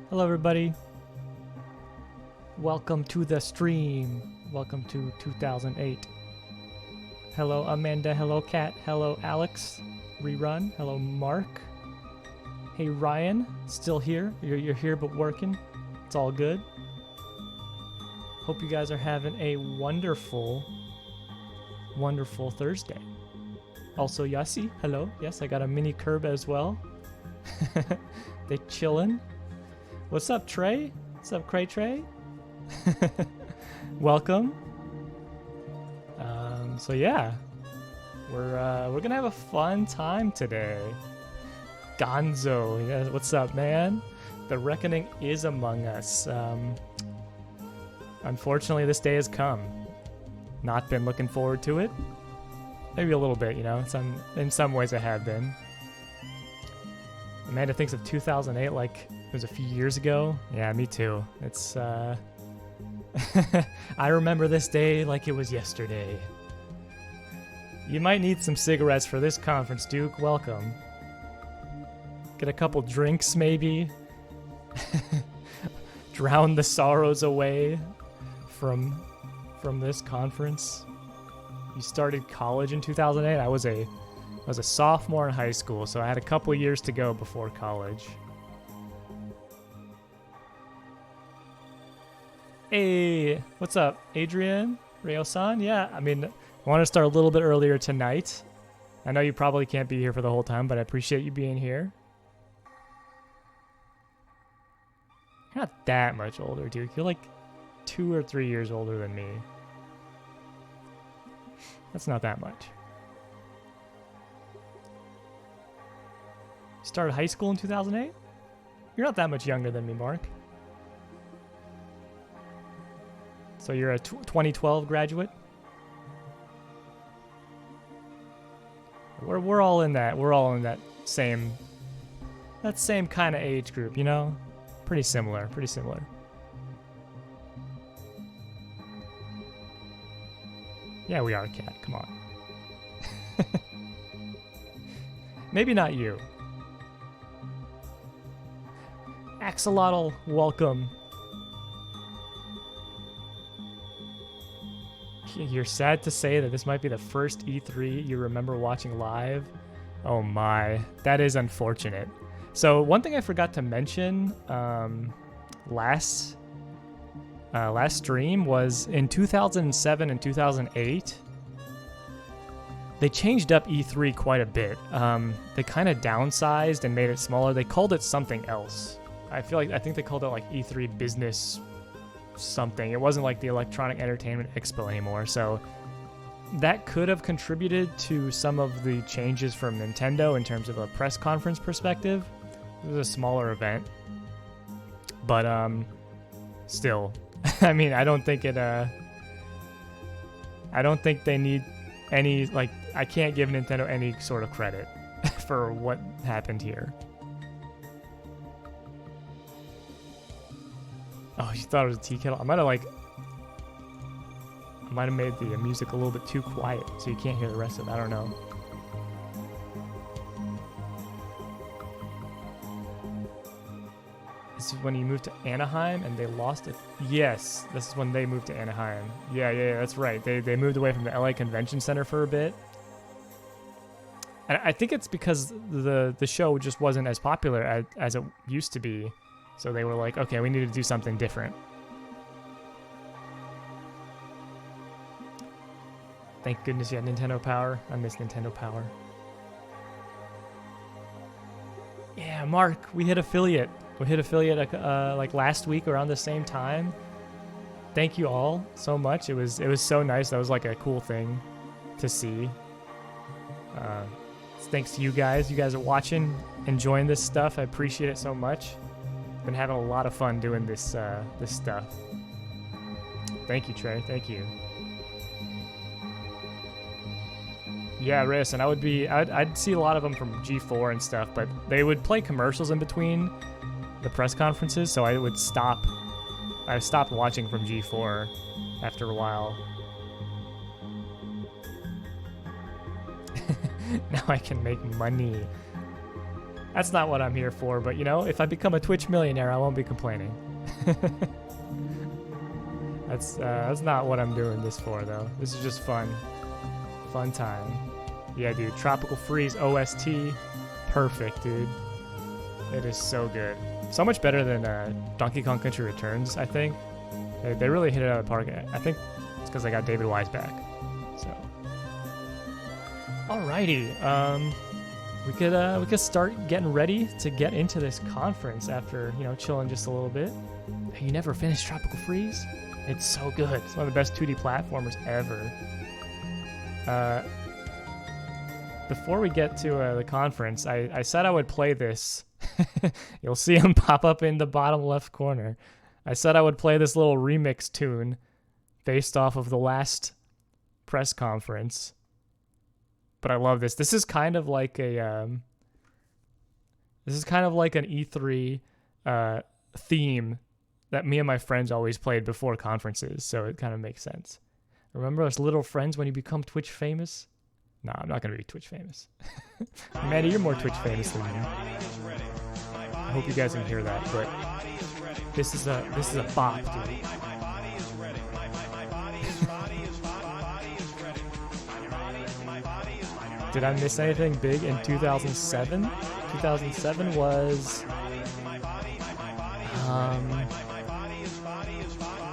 Hello everybody. Welcome to the stream. Welcome to 2008. Hello Amanda, hello Kat, hello Alex, Rerun, hello Mark. Hey Ryan, still here. You're here but working. It's all good. Hope you guys are having a wonderful, wonderful Thursday. Also Yassi, hello. Yes, I got a mini curb as well. They chillin'. What's up, Trey? What's up, Cray Trey? Welcome. So yeah, we're gonna have a fun time today. Gonzo, yeah, what's up, man? The reckoning is among us. Unfortunately, this day has come. Not been looking forward to it. Maybe a little bit, you know. In some ways, I have been. Amanda thinks of 2008 like it was a few years ago. Yeah, me too. It's I remember this day like it was yesterday. You might need some cigarettes for this conference, Duke. Welcome. Get a couple drinks, maybe. Drown the sorrows away from this conference. You started college in 2008. I was a sophomore in high school, so I had a couple years to go before college. Hey, what's up, Adrian? Ryo-san? Yeah, I mean, I want to start a little bit earlier tonight. I know you probably can't be here for the whole time, but I appreciate you being here. You're not that much older, Duke. You're like 2 or 3 years older than me. That's not that much. Started high school in 2008? You're not that much younger than me, Mark. So you're a 2012 graduate? We're all in that. We're all in that same kind of age group, you know? Pretty similar, pretty similar. Yeah, we are, Cat. Come on. Maybe not you. Axolotl, welcome. You're sad to say that this might be the first E3 you remember watching live. Oh my, that is unfortunate. So one thing I forgot to mention last stream was in 2007 and 2008. They changed up E3 quite a bit. They kind of downsized and made it smaller. They called it something else. I think they called it like E3 Business something. It wasn't like the Electronic Entertainment Expo anymore. So that could have contributed to some of the changes from Nintendo in terms of a press conference perspective. It was a smaller event. But still, I mean, I don't think they need any, like, I can't give Nintendo any sort of credit for what happened here. Oh, you thought it was a tea kettle? I might have made the music a little bit too quiet so you can't hear the rest of it. I don't know. This is when you moved to Anaheim and they lost it. Yes, this is when they moved to Anaheim. Yeah, that's right. They moved away from the LA Convention Center for a bit. And I think it's because the show just wasn't as popular as it used to be. So they were like, okay, we need to do something different. Thank goodness you had Nintendo Power. I miss Nintendo Power. Yeah, Mark, we hit affiliate. We hit affiliate like last week around the same time. Thank you all so much. It was so nice. That was like a cool thing to see. Thanks to you guys. You guys are watching, enjoying this stuff. I appreciate it so much. Been having a lot of fun doing this this stuff. Thank you, Trey. Thank you. Yeah, Riss, and I'd see a lot of them from G4 and stuff, but they would play commercials in between the press conferences, so I stopped watching from G4 after a while. Now I can make money. That's not what I'm here for, but you know, if I become a Twitch millionaire, I won't be complaining. That's not what I'm doing this for, though. This is just fun. Fun time. Yeah, dude. Tropical Freeze OST. Perfect, dude. It is so good. So much better than Donkey Kong Country Returns, I think. They really hit it out of the park. I think it's because I got David Wise back. So. Alrighty. We could start getting ready to get into this conference after, you know, chilling just a little bit. Hey, you never finished Tropical Freeze? It's so good. It's one of the best 2D platformers ever. Before we get to the conference, I said I would play this. You'll see him pop up in the bottom left corner. I said I would play this little remix tune based off of the last press conference. But I love this. This is kind of like a this is kind of like an E3 theme that me and my friends always played before conferences, so it kind of makes sense. Remember us little friends when you become Twitch famous? Nah, I'm not gonna be Twitch famous. Manny, you're more Twitch famous than me. I hope you guys can hear that, but this is a bop, dude. Did I miss anything big in 2007? 2007 was...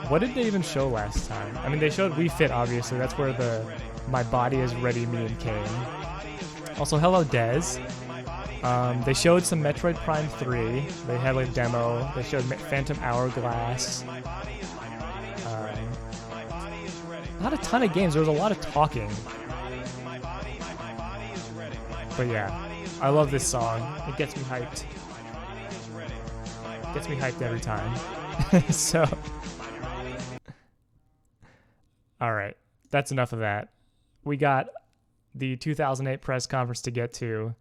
what did they even show last time? I mean, they showed Wii Fit, obviously. That's where the My Body Is Ready meme came. Also, hello, Dez. They showed some Metroid Prime 3. They had a demo. They showed Phantom Hourglass. Not a ton of games. There was a lot of talking. But yeah, I love this song. It gets me hyped. Gets me hyped every time. So, all right, that's enough of that. We got the 2008 press conference to get to.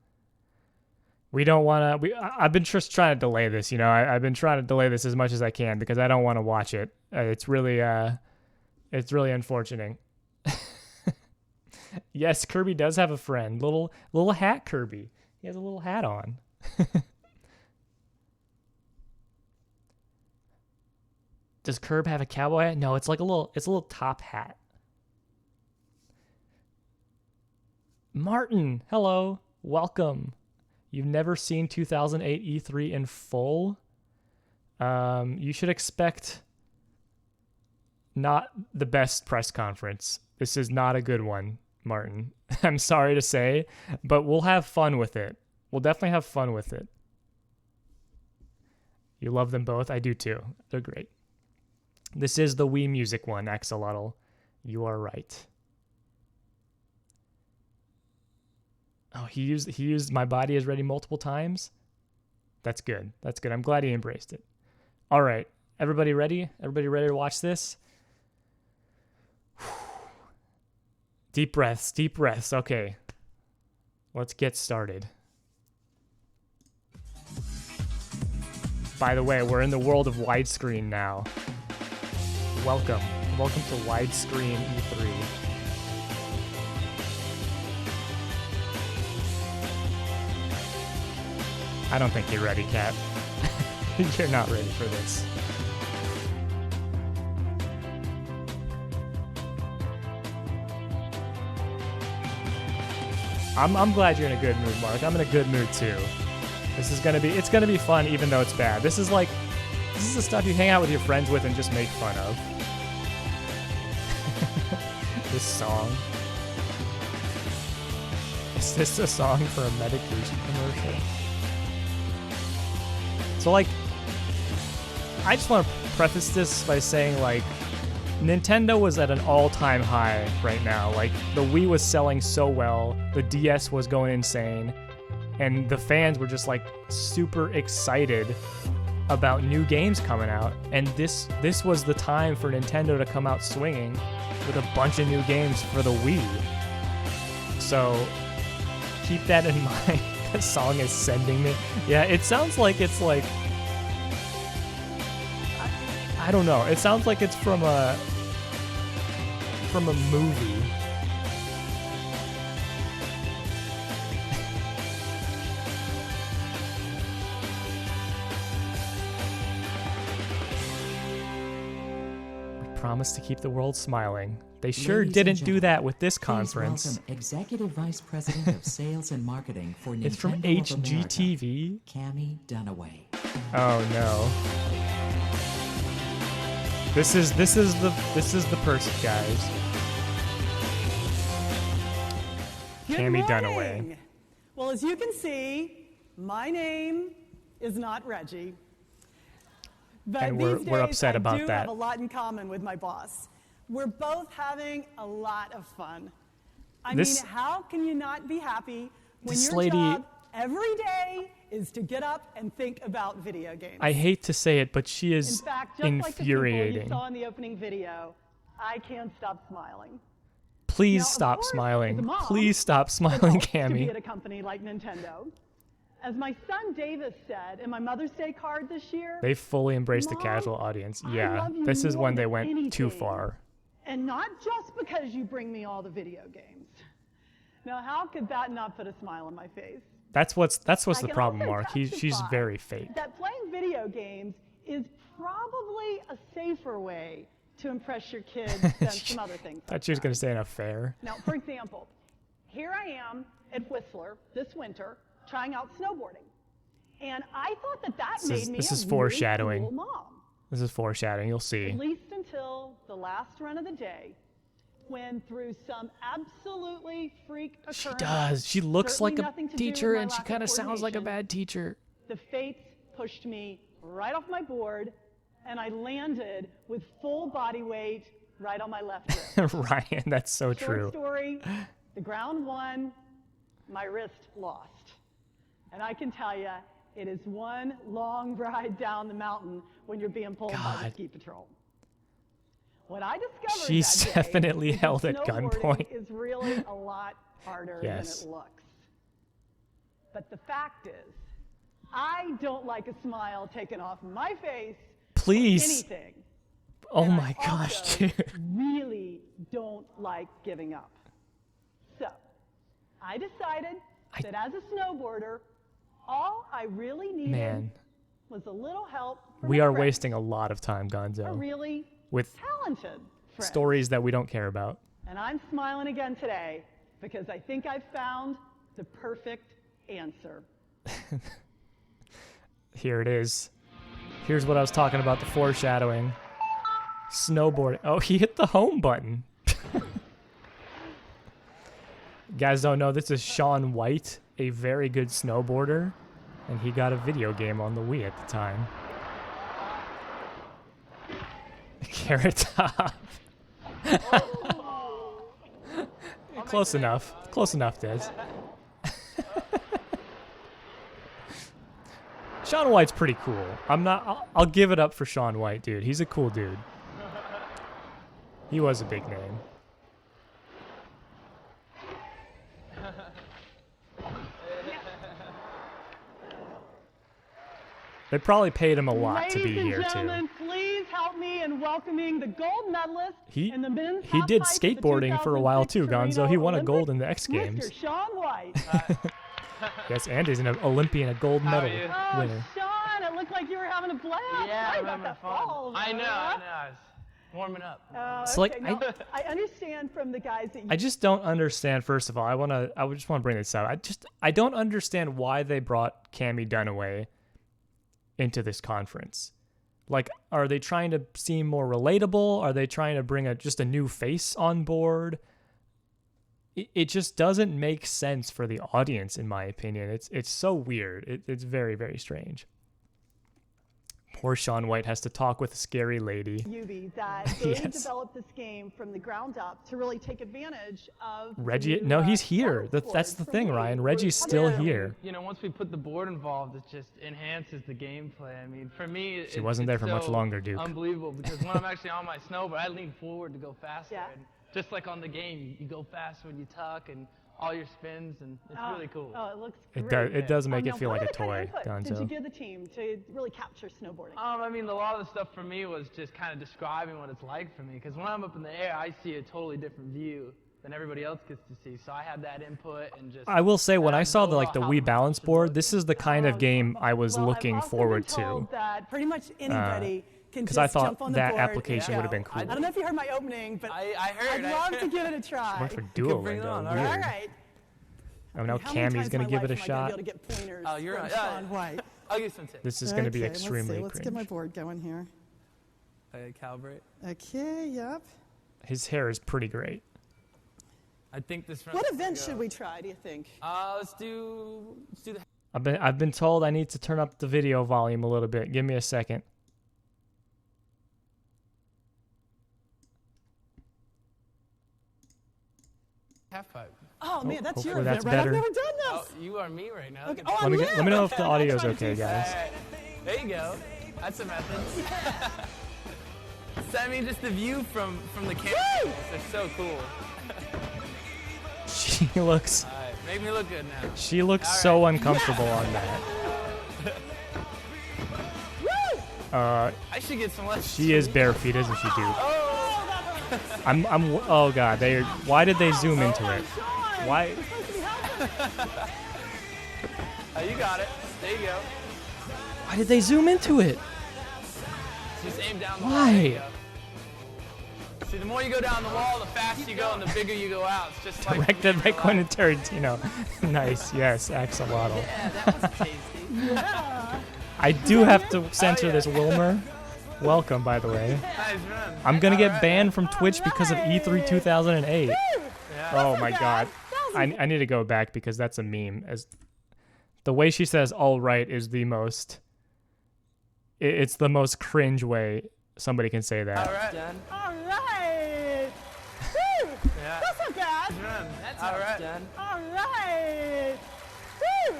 We don't want to. I've been just trying to delay this. You know, I've been trying to delay this as much as I can because I don't want to watch it. It's really unfortunate. Yes, Kirby does have a friend. Little hat Kirby. He has a little hat on. Does Kirby have a cowboy hat? No, it's like a little top hat. Martin, hello. Welcome. You've never seen 2008 E3 in full? You should expect not the best press conference. This is not a good one, Martin. I'm sorry to say, but we'll have fun with it. We'll definitely have fun with it. You love them both? I do too. They're great. This is the Wii Music one, Axolotl. You are right. Oh, he used My Body Is Ready multiple times? That's good. That's good. I'm glad he embraced it. All right. Everybody ready? Everybody ready to watch this? Deep breaths, deep breaths. Okay. Let's get started. By the way, we're in the world of widescreen now. Welcome. Welcome to widescreen E3. I don't think you're ready, Kat. You're not ready for this. I'm glad you're in a good mood, Mark. I'm in a good mood too. It's gonna be fun even though it's bad. This is the stuff you hang out with your friends with and just make fun of. This song. Is this a song for a medication commercial? So I just want to preface this by saying Nintendo was at an all-time high right now. The Wii was selling so well, the DS was going insane, and the fans were just super excited about new games coming out. And this was the time for Nintendo to come out swinging with a bunch of new games for the Wii. So keep that in mind. That song is sending me. Yeah, it sounds like it's I don't know. It sounds like it's from a movie. promise to keep the world smiling. They sure Ladies didn't and do that gentlemen, with this please conference. welcome Executive Vice President of Sales and Marketing for Nintendo It's from of America, HGTV. Cammie Dunaway. Oh no. This is the person, guys. Cammie Dunaway. Well, as you can see, my name is not Reggie. But And these we're days, upset about I do that. have a lot in common with my boss. We're both having a lot of fun. I mean, how can you not be happy when this your lady- job every day is to get up and think about video games? I hate to say it, but she In is fact, just like the people you infuriating. saw in the opening video, I can't stop smiling. Please Now, of stop course, as a smiling. mom, Please stop it smiling, helps to be Cammie. at a company like Nintendo. As my son Davis said in my Mother's Day card this year, They fully embraced the Mom, casual audience. I Yeah, love you this is more when they than went too anything. far. and not just because you bring me all the video games. Now, how could that not put a smile on my face? That's what's I the can problem, also Mark. She's testify very fake. That playing video games is probably a safer way to impress your kids than some other things. Thought she was gonna say an affair. Now, for example, here I am at Whistler this winter trying out snowboarding. And I thought that made me this a is really foreshadowing. cool mom. This is foreshadowing. You'll see. At least until the last run of the day, when through some absolutely freak occurrence, She does. She looks certainly like a nothing to do with teacher, my and she lack of kind of sounds like a coordination, bad teacher. the fates pushed me right off my board, and I landed with full body weight right on my left wrist. Ryan, that's so Short true. story, the ground won, my wrist lost. And I can tell you, it is one long ride down the mountain when you're being pulled by the God. ski patrol. What I discovered She's that day definitely is that held at snowboarding gunpoint. is really a lot harder Yes. than it looks. But the fact is, I don't like a smile taken off my face or Please. anything. Oh And my I gosh, also dude. really don't like giving up. So, I decided that as a snowboarder, all I really needed Man, was a little help from we a are friend, wasting a lot of time, a Gonzo, really with talented friend. stories that we don't care about. And I'm smiling again today because I think I've found the perfect answer. Here it is. Here's what I was talking about, the foreshadowing. Snowboarding. Oh, he hit the home button. You guys don't know, this is Shaun White, a very good snowboarder, and he got a video game on the Wii at the time. Carrot Top. Close enough. Close enough, Des. Shaun White's pretty cool. I'll give it up for Shaun White, dude. He's a cool dude. He was a big name. They probably paid him a lot to be Ladies here and gentlemen, too. please help me in welcoming the gold medalist in the men's He half did pipe at the skateboarding for a while 2006 too, Gonzo. Torino He won a Olympics, gold in the X Games. Mr. Shaun White. Yes, and he's an Olympian, a gold medal Oh, winner. Shaun, it looked like you were having a blast. Yeah, Sorry I'm about having that fun. fall. I know. I was warming up. It's like, Now, I understand from the guys that you I just don't understand. First of all, I just want to bring this up. I don't understand why they brought Cammie Dunaway into this conference. Like, are they trying to seem more relatable? Are they trying to bring just a new face on board? It just doesn't make sense for the audience, in my opinion. It's so weird. It's very, very strange. Poor Shaun White has to talk with a scary lady. Yubi, that they Yes. developed this game from the ground up to really take advantage of the Reggie, new, no, he's here. balance That's the board thing, for Ryan. Wii. Reggie's still here. You know, once we put the board involved, it just enhances the gameplay. I mean, for me, She wasn't there it's for much so longer, Duke. Unbelievable, because when I'm actually on my snowboard, I lean forward to go faster. Yeah. And just like on the game, you go faster when you tuck and all your spins, and it's really cool. Oh, it looks It great. does make Now, it feel what like a other kind toy, of input did you Gonzo. give the team to really capture snowboarding? I mean, a lot of the stuff for me was just kind of describing what it's like for me. Because when I'm up in the air, I see a totally different view than everybody else gets to see. So I had that input and just. I will say, when I and saw the overall how Wii balance should board, look. this is the kind of game I was Well, looking I've also forward been told to. that pretty much anybody can because just I thought jump on the that board and application would have been go. cool. I don't know if you heard my opening, but I heard. I'd love to give it a try. Worked for bring it on, Duolingo. all Weird. All right. Oh, now How many Cammy's times gonna in my give it a life am I gonna shot. be able to get pointers Oh, you're from right. Sean White. I'll give you some tips. This is gonna be Okay, extremely let's get my cringe. board going here. Calibrate. Okay, yep. His hair is pretty great. I think this round. What event should we try, do you think? Let's do the. I've been told I need to turn up the video volume a little bit. Give me a second. Half pipe. Oh, man, that's your hopefully event, that's right? better. I've never done Oh, this. you are me right now. Okay. Look Oh, at I'm Let me know if the I'll audio's try to okay, do guys. that. Alright, there you go. That's a method. Send me just the view from the camera. They're so cool. She looks Alright, make me look good now. she looks so uncomfortable on that. I should get some less. She is bare feet, isn't she, dude? Oh, Oh god, why did they zoom into it? Sean, Why? you're supposed to be helping. oh, you got it. There you go. Why did they zoom into it? Just aim down the Why? wall. There you go. See, the more you go down the wall, the faster you go, and the bigger you go out. It's just like Directed by Quentin Tarantino. Nice, yes, axolotl. Yeah, that was tasty. I do have to censor this Wilmer. Welcome, by the way. Nice run. I'm gonna get Alright. banned from Twitch because of E3 2008. Yeah. Oh my god. I need to go back because that's a meme. As the way she says "all right" is the most. It's the most cringe way somebody can say that. All right. Done. All right. Woo. Yeah. That's not bad. Nice run. That's All how right. it's done. All right. Woo.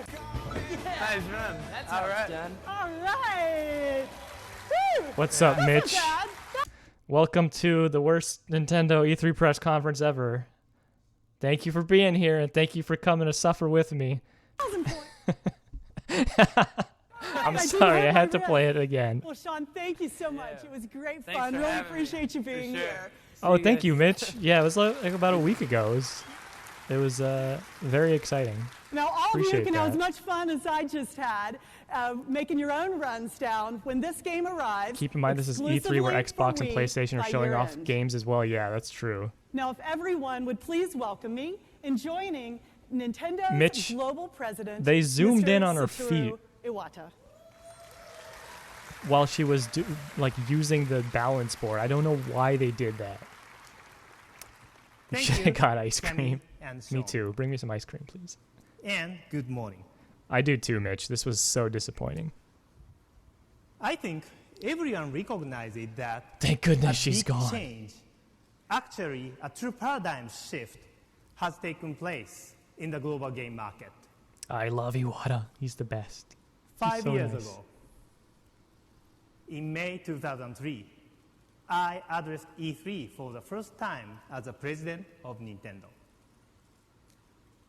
Nice run. That's All how right. it's done. All right. Woo. What's up, That's Mitch? not bad. Welcome to the worst Nintendo E3 press conference ever. Thank you for being here and thank you for coming to suffer with me. 1,000 points. I'm I do sorry, I have had my to play it again. Well, Sean, thank you so much. Yeah. It was great Thanks fun. for Really having me. appreciate you being sure. here. Oh, you thank guys. you, Mitch. Yeah, it was like about a week ago. It was very exciting. Now, all of you Appreciate can have as that. much fun as I just had making your own runs down when this game arrives. Keep in mind, this is E3 where exclusively Xbox for and Wii PlayStation are by showing year off end. games as well. Yeah, that's true. Now, if everyone would please welcome me in joining Nintendo's Mitch, global president, they zoomed Mr. in on her Satoru feet. Iwata. While she was using the balance board. I don't know why they did that. You Thank should you, have got ice Cammy cream. and Me Sean. too. Bring me some ice cream, please. And good morning. I do too, Mitch. This was so disappointing. I think everyone recognizes that Thank a goodness she's big gone. change, actually a true paradigm shift, has taken place in the global game market. I love Iwata. He's the best. 5 so years nice. ago, in May 2003, I addressed E3 for the first time as the president of Nintendo.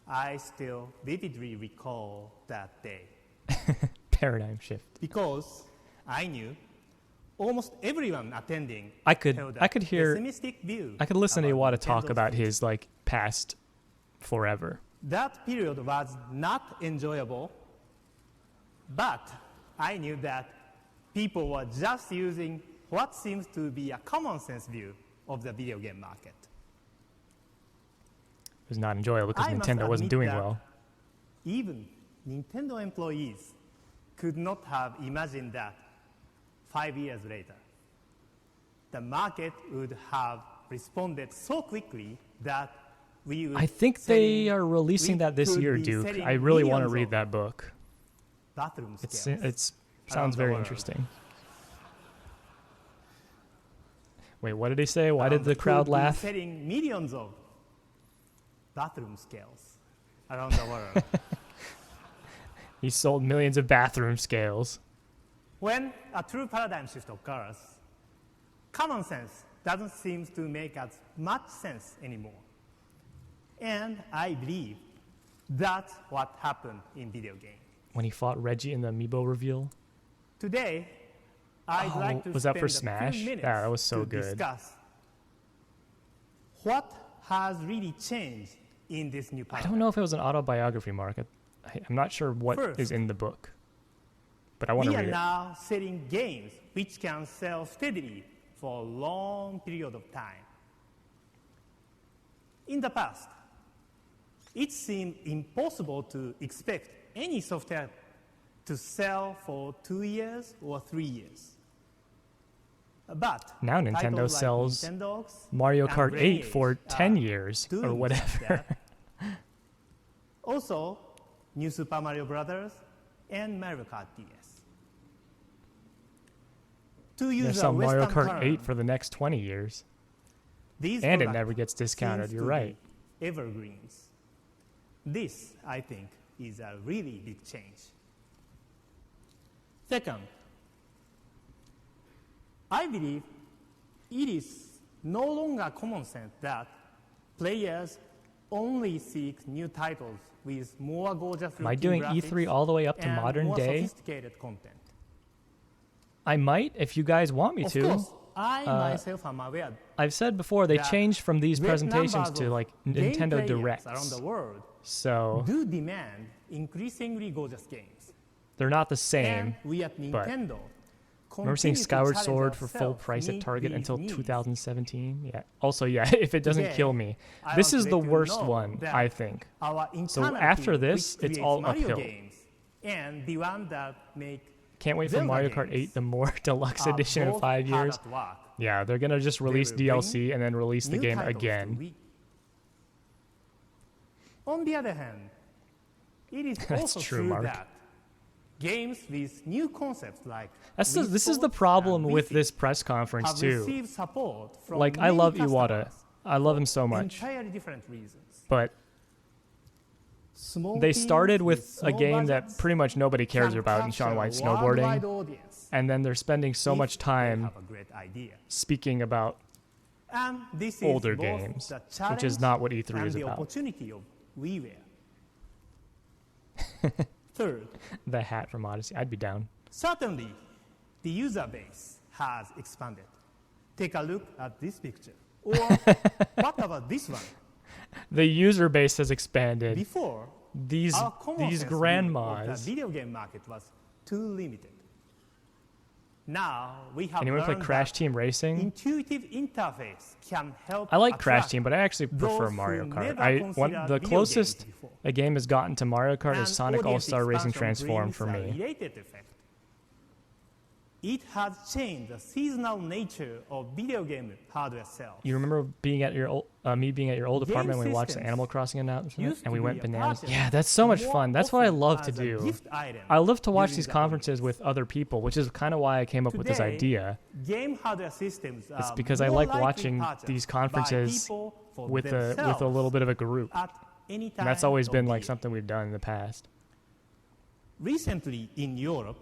I still vividly recall that day Paradigm shift. because I knew almost everyone attending I could held a hear pessimistic view I could listen to about Iwata talk Nintendo's about future. his past forever. That period was not enjoyable, but I knew that people were just using what seems to be a common sense view of the video game market. It was not enjoyable because I must Nintendo wasn't admit doing that well. Even Nintendo employees could not have imagined that 5 years later, the market would have responded so quickly that we would I think they selling- are releasing we that this could year, be Duke. selling I really want to millions read of that book. bathroom It's scales sounds around the very world. interesting. Wait, what did he say? Why did And the crowd could be laugh? selling millions of bathroom scales around the world. He sold millions of bathroom scales. When a true paradigm shift occurs, common sense doesn't seem to make as much sense anymore. And I believe that's what happened in video games. When he fought Reggie in the Amiibo reveal. Today, I'd Oh, like to was that for spend a Smash? few minutes Yeah, that was so to good. discuss what has really changed in this new I paradigm. don't know if it was an autobiography, Mark. I'm not sure what is First. in the book. but I want to We are read it. now selling games which can sell steadily for a long period of time. In the past, it seemed impossible to expect any software to sell for 2 years or 3 years. But Now Nintendo titles like sells Nintendo's Mario and Kart 8 Lineage for are 10 years doing or just whatever. that. Also, New Super Mario Bros. And Mario Kart DS. To They use a sell Mario Western Kart term, 8 for the next 20 years. these And it products never gets discounted, seems you're to right. be evergreens. This, I think, is a really big change. Second, I believe it is no longer common sense that players only seek new titles with more gorgeous Am I looking doing graphics E3 all the way up to and modern more day? sophisticated content. I might if you guys want me Of to. course, I myself am aware I've said before they that changed from these great presentations numbers to of like game Nintendo players Directs. around the world So do demand increasingly gorgeous games. they're not the same. And we at but Nintendo remember seeing continue to Skyward challenge Sword for full ourselves price to at meet Target these until needs. 2017? Yeah. Also, yeah, if it doesn't Today, kill me. I This want is to the let you worst know one, that I think. Our So internal after team, this, which it's creates all Mario uphill. games, and the one that make Can't wait for Zelda Mario Kart games 8, the more deluxe are edition in both 5 hard years. at work. Yeah, they're going to just release will bring DLC and then release the new game titles to again. Wii. On the other hand, it is That's also true, true Mark. that games with new concepts like This Wii is the Sports problem and with Wii Fit this press conference have too. received support from Like, I many love Iwata. customers I love him so for much. entirely different reasons. But Small they teams started with a small game that budgets pretty much nobody cares can about in capture Shaun a White worldwide snowboarding. audience And then they're spending so if much they time have a great idea. speaking about And this is older both games, the which is challenge not what E3 and is the about. opportunity of WiiWare. Third, The hat from Odyssey. I'd be down. certainly, the user base has expanded. Take a look at this picture. Or what about this one? The user base has expanded. Before, These our common these sense view of grandmas. the video game market was too limited. Now we have Anyone play learned Crash that Team Racing? intuitive interface can help I like Crash attract Team, but I actually prefer those Mario who Kart. never The considered video closest games before. a game has gotten to Mario Kart And is Sonic audience All-Star Racing expansion Transform brings for a me. related effect. It has changed the seasonal nature of video game hardware sales. You remember being at your me being at your old Game apartment when we watched the systems Animal Crossing announcement used and we to went be a bananas? purchase Yeah, that's so much more fun. That's what I often love to as a do. gift item I love to watch during these the conferences holidays. with other people, which is kind of why I came up with this Today, idea. Game hardware systems It's are because I more like likely watching purchased these by conferences people for with a themselves little bit of a group. at any time And that's always of been the like year. something we've done in the past. Recently in Europe,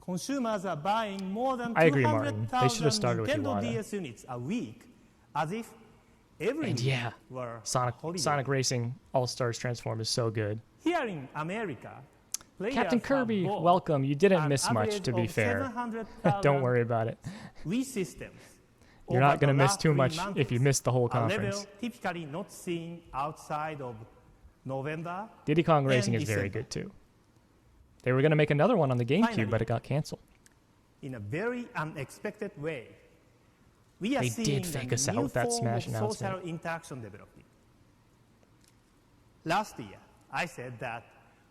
consumers are buying more than I agree, Martin. They should have 200,000 started with Nintendo Iwata. DS units a week, as if every And week yeah, were Sonic holiday. Sonic Racing All-Stars Transform is so good. Here in America, players Captain have Kirby, bought welcome. You didn't an miss much, average to be of fair. 700,000 Don't worry about it. Wii systems. You're over not going to the miss last too 3 much months, if you miss the whole a conference. level typically not seen outside of November. Diddy Kong Racing and is very December. good too. They were going to make another one on the GameCube, Finally, but it got canceled. In a very unexpected way, we are They seeing did fake a us out new with that form Smash of announcement. social interaction developing. Last year, I said that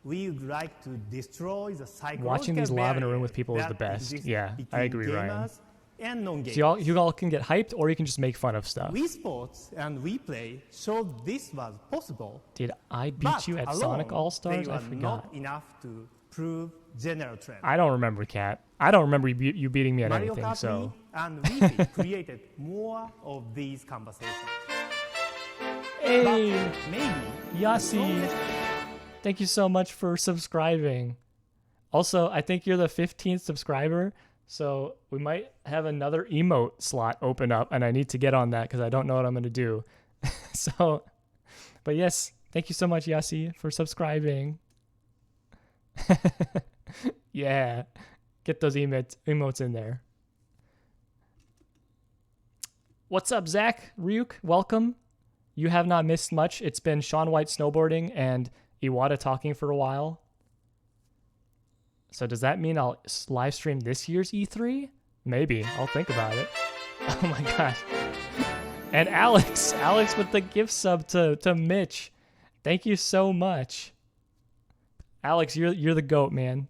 we would like to destroy the psychological Watching these live in a room barrier with people is that the best. exists Yeah, I between agree, Ryan. gamers and non-gamers. So you all can get hyped, or you can just make fun of stuff. Wii Sports and Wii Play showed this was possible, Did I beat but you at alone, Sonic All-Stars? they I were forgot. not enough to prove general trend. I don't remember, Kat. I don't remember you beating me at Mario anything, Kart so... Wii and Wii Fit created more of these conversations. Hey, Maybe Yassi, thank you so much for subscribing. Also, I think you're the 15th subscriber, so we might have another emote slot open up, and I need to get on that because I don't know what I'm going to do. So, but yes, thank you so much, Yassi, for subscribing. Yeah, get those emotes in there. What's up, Zach? Ryuk, welcome. You have not missed much. It's been Shaun White snowboarding and Iwata talking for a while. So does that mean I'll live stream this year's E3? Maybe. I'll think about it. Oh my gosh. And Alex with the gift sub to Mitch. Thank you so much. Alex, you're the GOAT, man.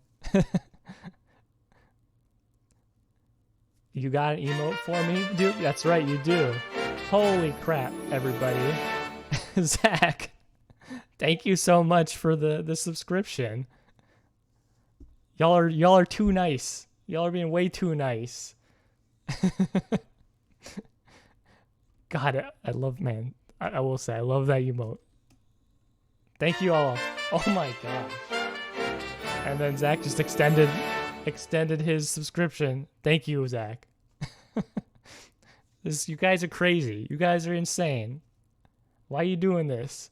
You got an emote for me, dude? That's right, you do. Holy crap, everybody. Zach, thank you so much for the subscription. Y'all are too nice. Y'all are being way too nice. God, I love, man. I will say, I love that emote. Thank you all. Oh my gosh. And then Zach just extended his subscription. Thank you, Zach. You guys are crazy. You guys are insane. Why are you doing this?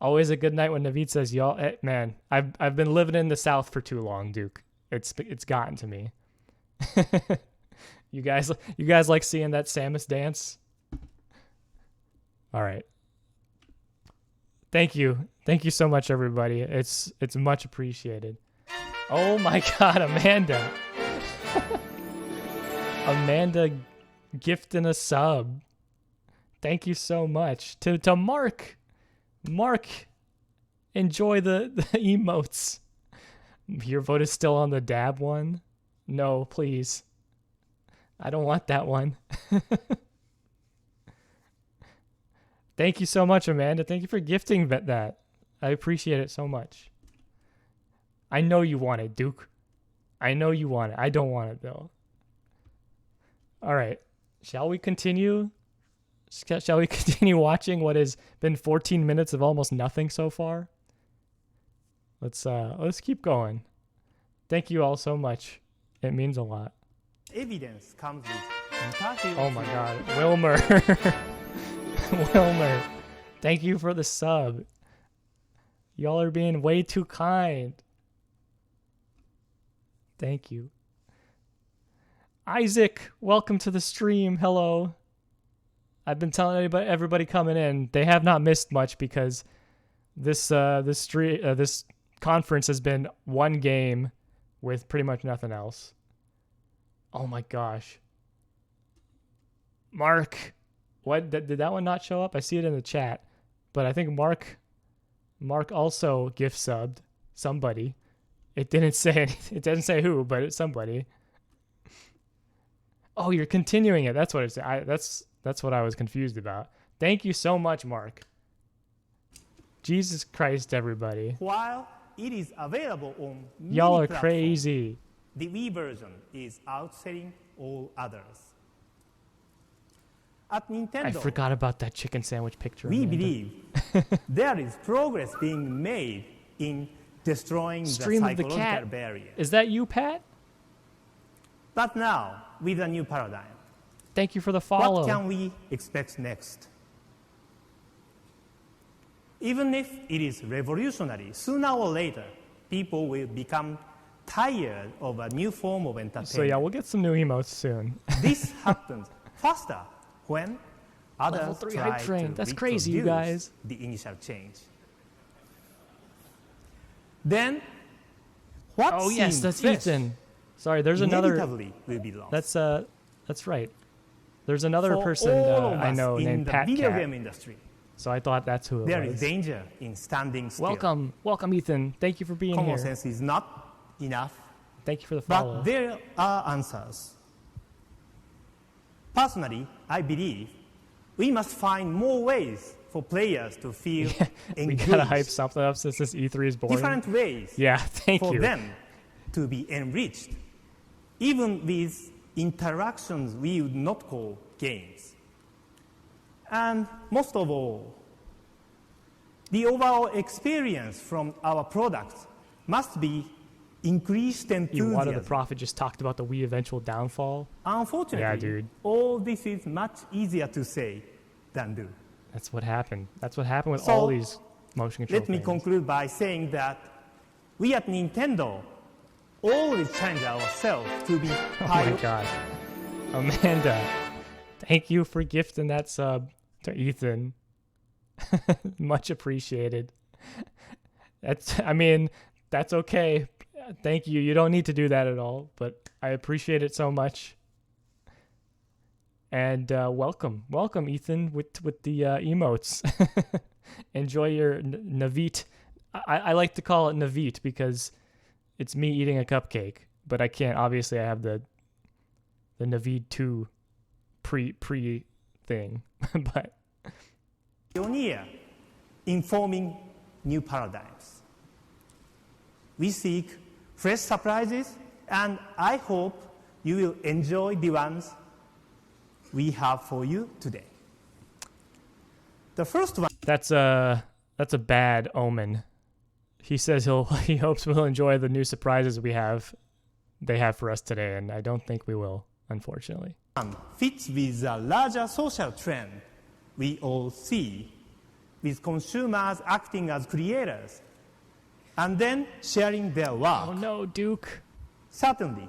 Always a good night when Naveed says, "Y'all, man, I've been living in the South for too long, Duke. It's gotten to me." You guys like seeing that Samus dance? All right. Thank you so much, everybody. It's much appreciated. Oh my God, Amanda. Amanda gifting a sub. Thank you so much. To Mark. Mark, enjoy the emotes. Your vote is still on the dab one? No, please. I don't want that one. Thank you so much, Amanda. Thank you for gifting that. I appreciate it so much. I know you want it, Duke. I know you want it. I don't want it, though. All right. Shall we continue? Shall we continue watching what has been 14 minutes of almost nothing so far? Let's keep going. Thank you all so much. It means a lot. Evidence comes with Oh my God, Wilmer. Wilmer, thank you for the sub. Y'all are being way too kind. Thank you. Isaac, welcome to the stream. Hello. I've been telling everybody coming in, they have not missed much because this conference has been one game with pretty much nothing else. Oh my gosh. Mark, what did that one not show up? I see it in the chat, but I think Mark also gift subbed somebody. It didn't say anything. It doesn't say who, but it's somebody. Oh, you're continuing it. That's what it said. That's what I was confused about. Thank you so much, Mark. Jesus Christ, everybody. While it is available on Y'all many are platforms, crazy. the Wii version is outselling all others. At Nintendo, I forgot about that chicken sandwich picture. we Amanda. believe there is progress being made in destroying Stream the of the psychological cat. barrier. Is that you, Pat? But now, with a new paradigm, Thank you for the follow. what can we expect next? Even if it is revolutionary, sooner or later, people will become tired of a new form of entertainment. So yeah, we'll get some new emotes soon. This happens faster when Level others 3 try hype train. to That's crazy, you reproduce guys. the initial change. Then, what Oh yes, seemed that's fresh Ethan. Sorry, there's another. inevitably will be lost. That's right. There's another For person all of I us know in named the Pat video Cat. game industry, So I thought that's who it there was. is danger in standing still. Welcome, Ethan. Thank you for being Common here. sense is not enough, Thank you for the follow. but there are answers. Personally, I believe we must find more ways for players to feel We engaged. gotta hype something up since this E3 is boring. Different ways Yeah, thank for you. them to be enriched, even with interactions we would not call games. And most of all, the overall experience from our products must be increased You enthusiasm. Water the Prophet just talked about the Wii eventual downfall. Unfortunately, Yeah, dude. all this is much easier to say than do. That's what happened. That's what happened with So, all these motion control Let me things. conclude by saying that we at Nintendo always challenge ourselves to be Oh my gosh. Amanda, thank you for gifting that sub to Ethan. Much appreciated. That's okay. Thank you. You don't need to do that at all, but I appreciate it so much. And welcome, Ethan, with the emotes. Enjoy your Navit. I like to call it Navit because it's me eating a cupcake, but I can't. Obviously, I have the Navit 2 pre thing, but pioneer in forming new paradigms. We seek fresh surprises, and I hope you will enjoy the ones we have for you today. The first one. That's a bad omen. He says he hopes we'll enjoy the new surprises they have for us today, and I don't think we will, unfortunately. Fits with the larger social trend we all see, with consumers acting as creators and then sharing their work. Oh no, Duke. Certainly,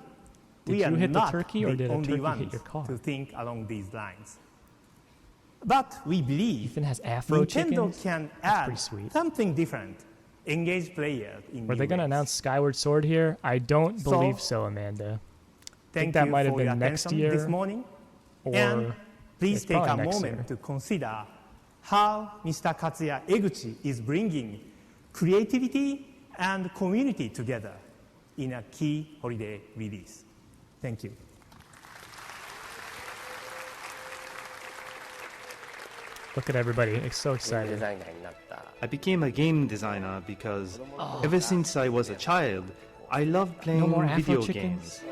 Did we you are hit the not turkey, or the did a only turkey ones hit your car? to think along these lines. But we believe Ethan has Afro Nintendo chickens. can That's add pretty sweet. something different, engage players in Were new they going to ways. announce Skyward Sword here? I don't So, believe so, Amanda. Thank that you might have for your been next attention year, this morning. Or And please it's take a probably next moment year. to consider how Mr. Katsuya Eguchi is bringing creativity and community together in a key holiday release. Thank you. Look at everybody. It's so ゲームデ excited. ザイナーになった I became a game designer because ever since I was a child, I loved No playing more Afro video chickens? games.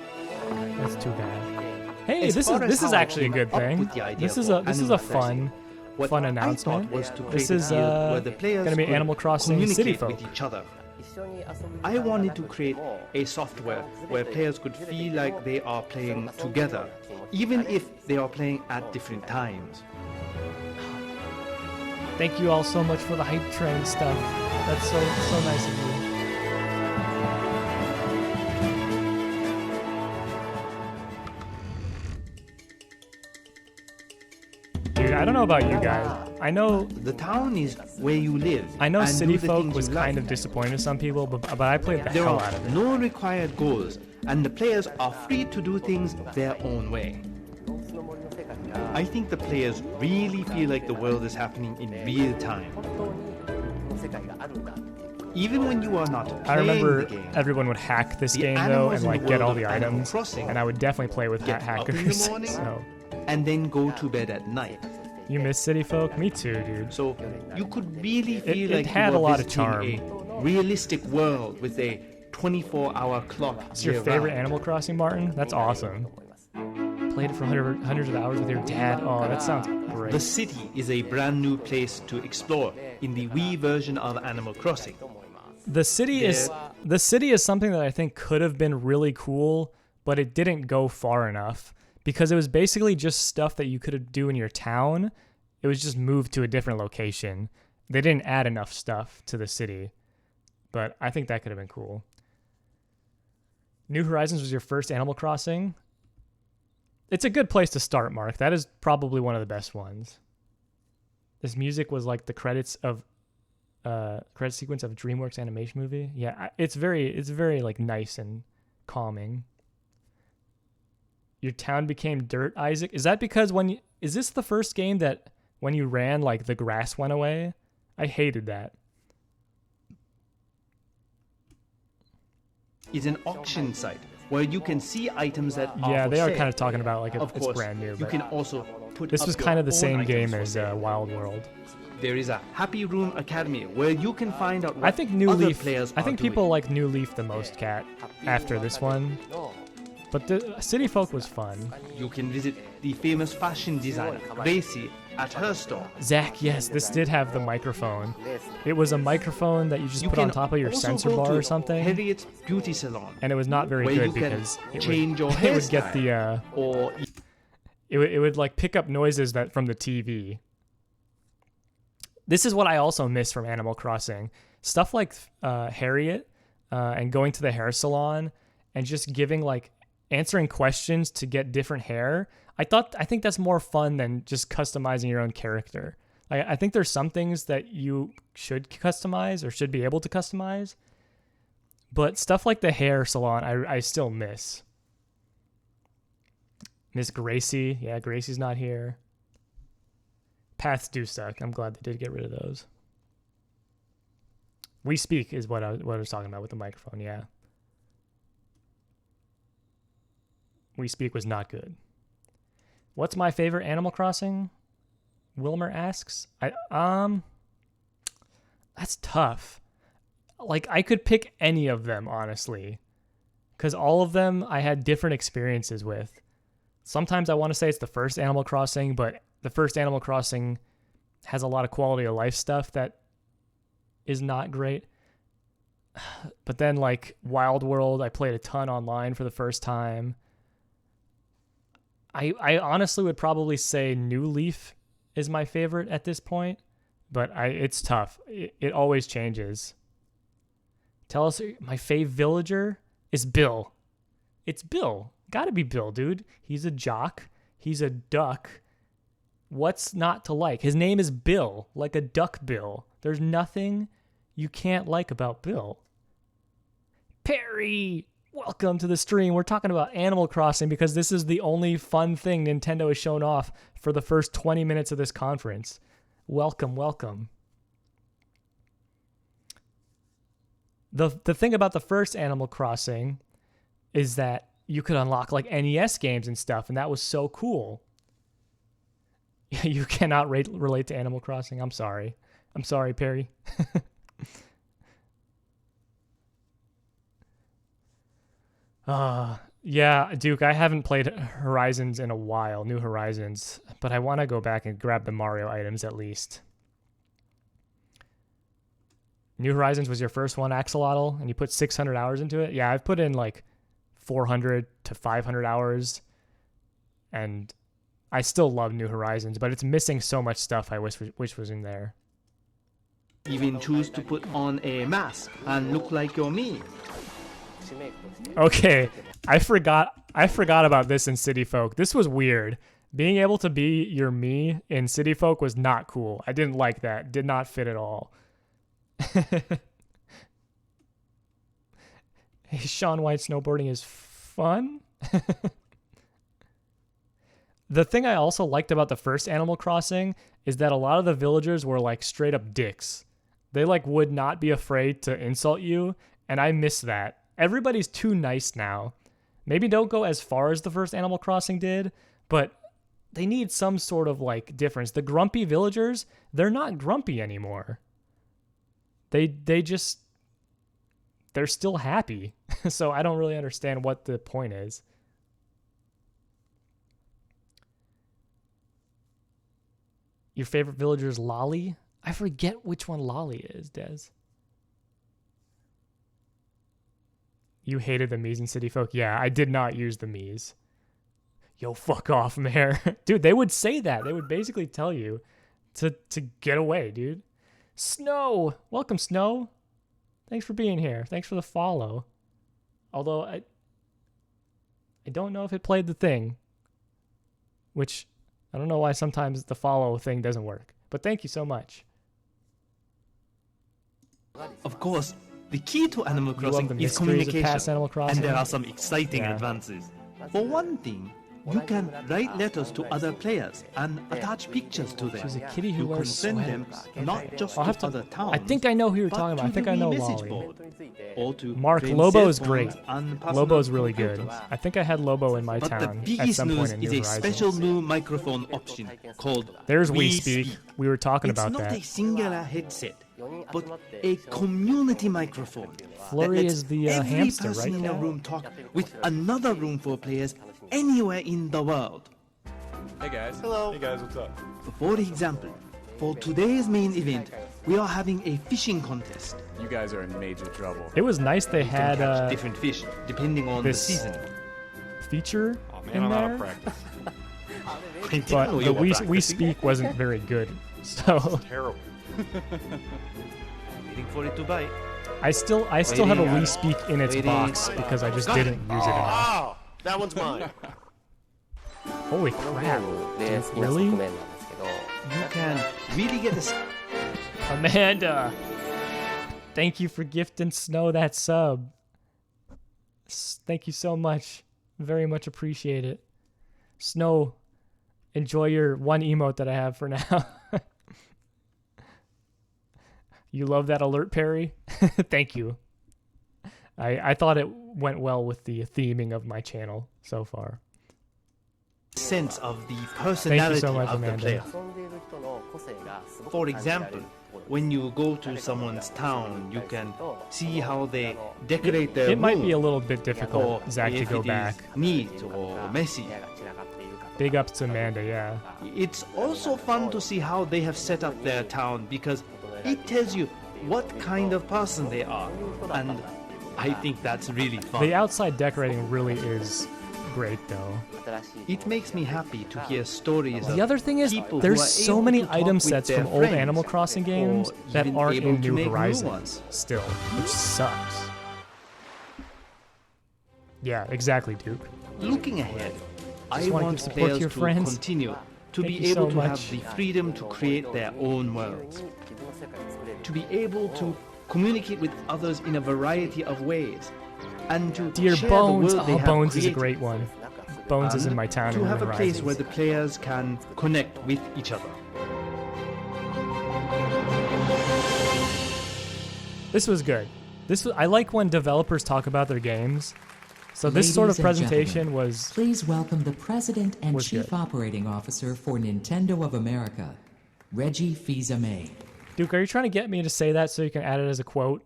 That's too bad. Hey, As this far as is how I actually a came good up thing. with the idea This is for a Animal fun What fun I announcement. thought was to This create is a field where the players gonna be could Animal Crossing City communicate Folk. with each other. 一緒に遊ぶ時間 I が wanted な to くて create も a software where players could feel like they are playing together, even if they are playing at different times. Thank you all so much for the hype train stuff. That's so nice of you. Dude, I don't know about you guys. I know The town is where you live. and City do the Folk things was you kind like. of disappointing to some people, but I played the There hell are out of it. no required goals, and the players are free to do things their own way. 動物の森の世界が I think the players really feel like the world is happening in real time. 本当にこの世界があるんだっていう Even when you are not I playing remember the game, everyone would hack this The game though animals and in like the get all world the of Animal items, Crossing and I would definitely play with get up in the hackers. morning. So and then go to bed at night. you miss City Folk? Me too, dude. So you could really feel it like had you a were lot of visiting a realistic world with a 24-hour clock. It's your year favorite round. Animal Crossing, Martin? That's awesome. と思います Played it for hundreds of hours with your dad. Oh, that sounds great. The city is a brand new place to explore in the Wii version of Animal Crossing. と思います The city is something that I think could have been really cool, but it didn't go far enough because it was basically just stuff that you could do in your town. It was just moved to a different location. They didn't add enough stuff to the city, but I think that could have been cool. New Horizons was your first Animal Crossing. It's a good place to start, Mark. That is probably one of the best ones. This music was like the credit sequence of a DreamWorks animation movie. Yeah, it's very like nice and calming. Your town became dirt, Isaac. Is that because is this the first game that when you ran, like the grass went away? I hated that. It's an auction site where you can see items that are Yeah, for they are sale. kind of talking about like Of it's course, brand new. you But can also put this up was your kind of the own same items game for as sale. Wild World. There is a Happy Room Academy where you can find out what I think New other Leaf. players I are think doing. people like New Leaf the most, Cat, after this one. の But the City Folk was fun. You can visit the famous fashion designer Gracie at her store. Zach, yes, this did have the microphone. レース It was a microphone that you just You put on can top of your also sensor go bar to or something, Harriet's beauty salon, and it was not very where good you can because it change your would, it would get hairstyle. the or it would like pick up noises that from the TV. This is what I also miss from Animal Crossing. Stuff like Harriet and going to the hair salon and just giving like answering questions to get different hair. I think that's more fun than just customizing your own character. I think there's some things that you should customize or should be able to customize, But stuff like the hair salon, I still miss. Miss Gracie. Yeah, Gracie's not here. Paths do suck. I'm glad they did get rid of those. We Speak is what I was talking about with the microphone, yeah. We Speak was not good. What's my favorite Animal Crossing? Wilmer asks. That's tough. Like, I could pick any of them, honestly. Because all of them I had different experiences with. Sometimes I want to say it's the first Animal Crossing, but the first Animal Crossing has a lot of quality of life stuff that is not great. But then, like, Wild World, I played a ton online for the first time. I honestly would probably say New Leaf is my favorite at this point, but it's tough. It always changes. Tell us, my fave villager is Bill. It's Bill. Gotta be Bill, dude. He's a jock. He's a duck. What's not to like? His name is Bill, like a duck bill. There's nothing you can't like about Bill. Perry! Welcome to the stream. We're talking about Animal Crossing because this is the only fun thing Nintendo has shown off for the first 20 minutes of this conference. Welcome, welcome. The thing about the first Animal Crossing is that you could unlock like NES games and stuff, and that was so cool. You cannot relate to Animal Crossing. I'm sorry. I'm sorry, Perry. Yeah, Duke, I haven't played Horizons in a while, New Horizons, but I want to go back and grab the Mario items at least. New Horizons was your first one, Axolotl, and you put 600 hours into it? Yeah, I've put in like 400 to 500 hours, and I still love New Horizons, but it's missing so much stuff I wish was in there. Even choose to put on a mask and look like you're me. Okay, I forgot about this in City Folk. This was weird. Being able to be your me in City Folk was not cool. I didn't like that. Did not fit at all. Hey, Sean White, snowboarding is fun. The thing I also liked about the first Animal Crossing is that a lot of the villagers were like straight up dicks. They like would not be afraid to insult you, and I miss that. Everybody's too nice now. Maybe don't go as far as the first Animal Crossing did, but they need some sort of like difference. The grumpy villagers, they're not grumpy anymore. They're still happy. So I don't really understand what the point is. Your favorite villager is Lolly? I forget which one Lolly is, Des. You hated the Mii's in City Folk? Yeah, I did not use the Mii's. Yo, fuck off, Mayor. Dude, they would say that. They would basically tell you to get away, dude. Snow! Welcome, Snow. Thanks for being here. Thanks for the follow. Although, I don't know if it played the thing. Which, I don't know why sometimes the follow thing doesn't work. But thank you so much. Of course, the key to Animal You love Crossing the is mysteries of communication, past Animal Crossing? and there are some exciting Yeah. advances. For one thing, you can write letters to other players and attach pictures to them. She's a kitty who you wears can send them sweaters. not just I'll to have to- other towns, I think I know who you're but talking about. I to think the I know Wii Lolly. message board, or to Mark, train Lobo's cell great. phones and personal Lobo's really good. computers. I think I had Lobo in my But the town at biggest some point news in is New a special Horizons. new microphone option called There's We Wii Speak. We were talking It's about not that. a singular headset, but a community microphone. Flurry that lets is the every hamster, person right, in a Kat? room talk with another room for players anywhere in the world. Hey guys. Hello. Hey guys, what's up? For example, for today's main event, we are having a fishing contest. You guys are in major trouble. It was nice they You can had catch different fish depending on the this season. feature Oh man, in I'm out there, of practice. I didn't but know the you were We practicing. Speak wasn't very good. So Terrible. Waiting for it to bite. I still have a We Speak in its box because I just didn't use it enough. Oh, that one's mine. Holy crap. で Dude, 好きな側 really? 面なんですけど You can really get a Amanda! Thank you for gifting Snow that sub. Thank you so much. Very much appreciate it. Snow, enjoy your one emote that I have for now. You love that alert, Perry? Thank you. I thought it went well with the theming of my channel so far. Sense of the Thank you personality so much, of the Amanda. player. 遊んでいる人の個性がすごく For 感じられ example, るところです when you go to someone's town, you can see how they decorate their It might be a room, little bit or difficult, Zach, to if go it is back. neat or messy. 部屋が散らかっているかとか Big ups to Amanda, yeah. It's also fun to see how they have set up their town because it tells you what kind of person they are, and I think that's really fun. The outside decorating really is great, though. 新しい It makes me happy to hear stories The of other thing is, people who there's are so able many to talk item with sets their from old friends, Animal Crossing games or that even aren't able in to New make new Horizons ones. still, which sucks. Yeah, exactly, Duke. Looking ahead, I Just wanna want give support to players your to friends. continue to Thank be you so able to have much. the freedom to create their own worlds, 自分の世界を作れる to be able to communicate with others in a variety of ways, and to Dear share Bones. the world they Oh, have Bones is a created, great one. なんかすぐ Bones is in and my town to in have New a place where Horizons. the players can connect with each other. This was good. I like when developers talk about their games. So this sort of Ladies and presentation gentlemen, was Please welcome the President and was Chief good. Operating Officer for Nintendo of America, Reggie Fils-Aimé. Duke, are you trying to get me to say that so you can add it as a quote?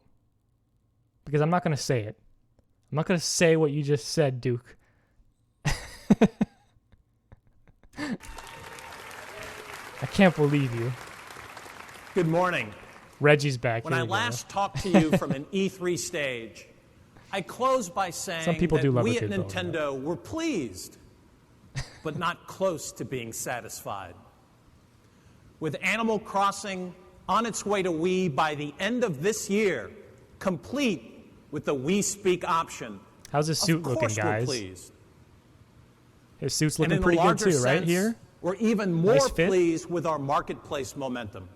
Because I'm not going to say it. I'm not going to say what you just said, Duke. I can't believe you. Good morning. Reggie's back. When Here I we go. last talked to you from an E3 stage, I closed by saying Some people that do love we a at good bone, Nintendo were pleased, but not close to being satisfied. With Animal Crossing on its way to Wii by the end of this year, complete with the Wii Speak option, How's his of suit looking, course we're guys? pleased. His suit's And looking in a pretty good larger too, right sense, here? we're even more Nice fit. pleased with our marketplace momentum.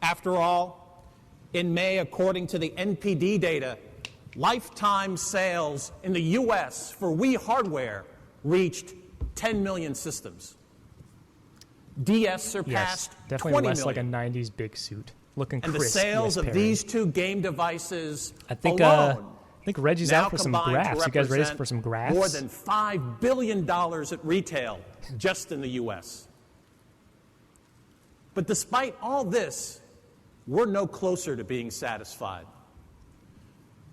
After all, in May, according to the NPD data, lifetime sales in the U.S. for Wii hardware reached 10 million systems. DS Yes, surpassed definitely 20 less like a million. 90s big suit. Looking And the crisp. sales yes, of Perry. these two game devices I think alone Reggie's now out for some combine to graphs. You guys ready represent for some graphs? more than $5 billion at retail just in the U.S. But despite all this, we're no closer to being satisfied.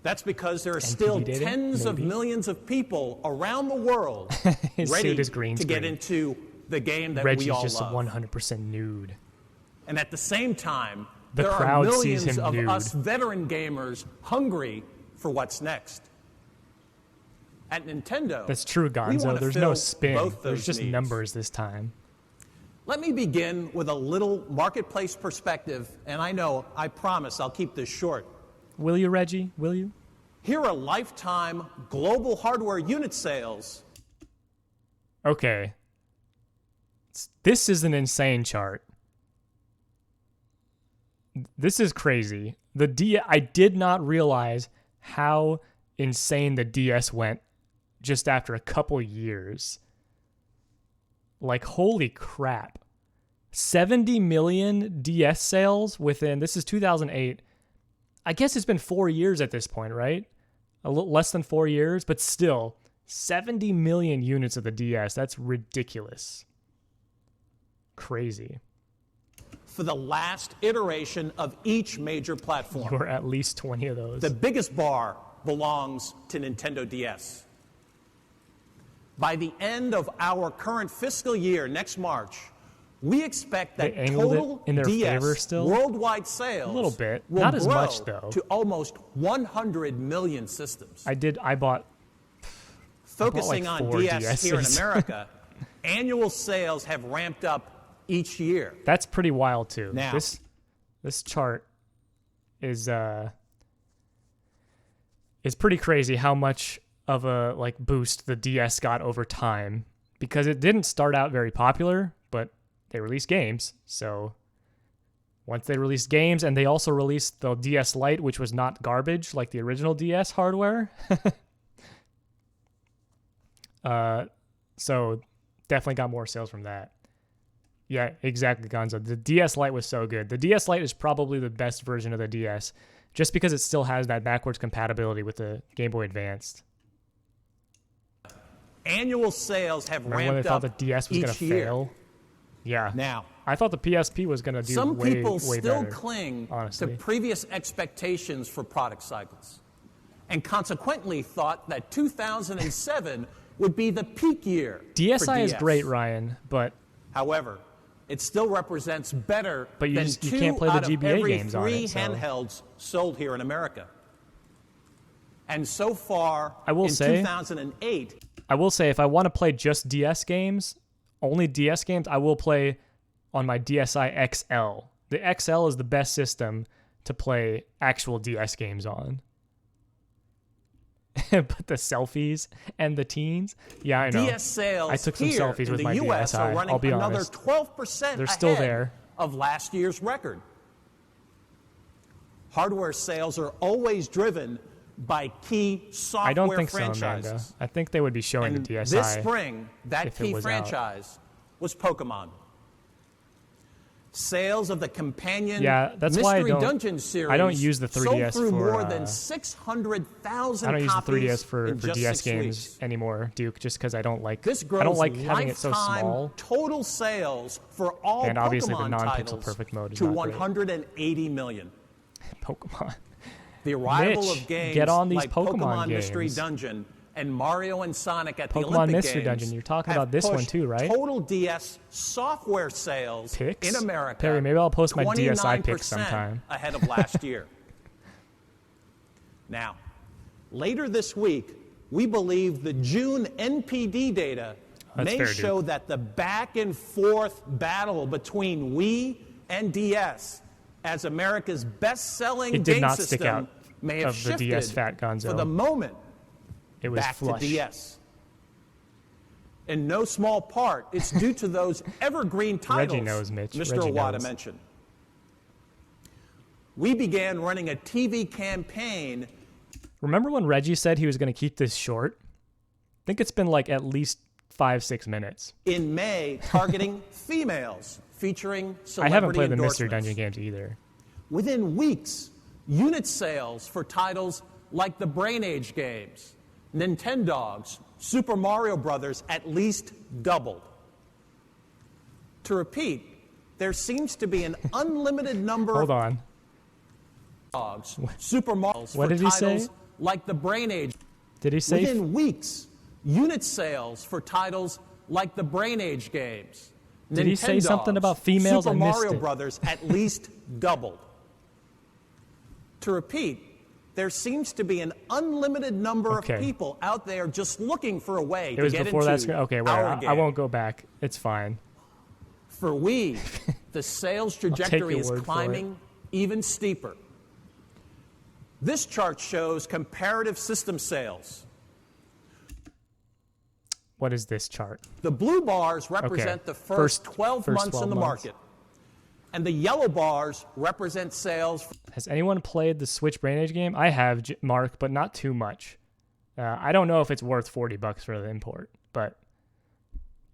That's because there are still NPD data? tens of Maybe. millions of people around the world His ready suit is green to get screen. into the game that Reggie's we all just love. 100% nude. And at the same time, The there are crowd millions sees him of nude. us veteran gamers hungry for what's next. At Nintendo, That's true, we Gonzo. wanna There's no fill spin. both There's those just needs. numbers this time. Let me begin with a little marketplace perspective, and I promise I'll keep this short. Will you, Reggie? Will you? Here are lifetime global hardware unit sales. Okay. This is an insane chart. This is crazy. I did not realize how insane the DS went just after a couple years. Like, holy crap. 70 million DS sales within, this is 2008. I guess it's been 4 years at this point, right? A little less than 4 years, but still, 70 million units of the DS. That's ridiculous. Crazy. For the last iteration of each major platform. Or at least 20 of those. The biggest bar belongs to Nintendo DS. By the end of our current fiscal year, next March, we expect that They angled it total in their DS favor still? worldwide sales A little bit. will Not as grow much, though. to almost 100 million systems. I bought Focusing like on 4 DS here in DSs. America, annual sales have ramped up each year. That's pretty wild too. Now- This chart is pretty crazy how much of a like boost the DS got over time, because it didn't start out very popular, but they released games, so Once they released games, and they also released the DS Lite, which was not garbage like the original DS hardware. So definitely got more sales from that. Yeah, exactly, Gonzo. The DS Lite was so good. The DS Lite is probably the best version of the DS, just because it still has that backwards compatibility with the Game Boy Advanced. Annual sales have Remember when they ramped thought up the DS was going each to year. fail? Yeah. Now, I thought the PSP was going to do some way, people way still better, cling honestly. to previous expectations for product cycles, and consequently thought that 2007 would be the peak year for DSi is DS. great, Ryan, but However, it still represents better But you than just- you 2 can't play the out of GBA every games on 3 it, so- handhelds sold here in America. And so far, I will in say- 2008, I will say if I want to play just DS games, only DS games, I will play on my DSi XL. The XL is the best system to play actual DS games on. But the selfies and the teens, yeah, I know. DS sales I took some here selfies in with the my U.S. DSi, are running I'll be another honest. 12% They're still ahead there. of last year's record. Hardware sales are always driven by key software I don't think franchises. so, Amanda. I think they would be showing And the DSi. this spring, that if it key was out. franchise was Pokemon. Sales of the companion Yeah, that's why I Mystery don't- Dungeon series I don't use the sold 3DS through for, more than 600,000 I don't use the copies 3DS for in just DS 6 games weeks. anymore, Duke, just because I don't like This grows I don't like having it so lifetime small. total sales for all And obviously the Pokemon non-pixel titles perfect mode is to not great. 180 million. Pokemon. The arrival Mitch, of games get on these like Pokemon Mystery games. Dungeon and Mario and Sonic at the Pokemon Olympic Mystery Games Dungeon, you're talking have about this one pushed too, right? Total DS software sales Pics? in America. Perry, maybe I'll post my DSi 29% pics sometime. ahead of last year. Now, later this week, we believe the June NPD data That's may fair, Duke. show that the back and forth battle between Wii and DS as America's best-selling It did game not stick system out may have of the shifted DS fat Gonzo. for the moment It was back flush. to DS. In no small part, it's due to those evergreen titles knows, Mitch. Mr. Reggie Iwata knows. mentioned. We began running a TV campaign Remember when Reggie said he was going to keep this short? I think it's been like at least 5-6 minutes. in May targeting females, featuring I celebrity haven't played the Mystery endorsements. Dungeon games either. Within weeks, unit sales for titles like the Brain Age games, Nintendogs, Super Mario Brothers at least doubled. To repeat, there seems to be an unlimited number Hold of on. dogs, Super Mario What for did he say? titles like the Brain Age. Did he say? Within weeks, unit sales for titles like the Brain Age games, Did he say something Nintendogs, about females? Super I missed Mario it. Brothers at least doubled. To repeat, there seems to be an unlimited number Okay. of people out there just looking for a way It to was get before into that screen. Okay, wait. our I game. won't go back. It's fine. For Wii, the sales take trajectory your is word for climbing even steeper. This chart shows comparative system sales. What is this chart? The blue bars represent Okay. the first 12 first months 12 in the months. market. And the yellow bars represent sales. Has anyone played the Switch Brain Age game? I have, Mark, but not too much. I don't know if it's worth $40 for the import, but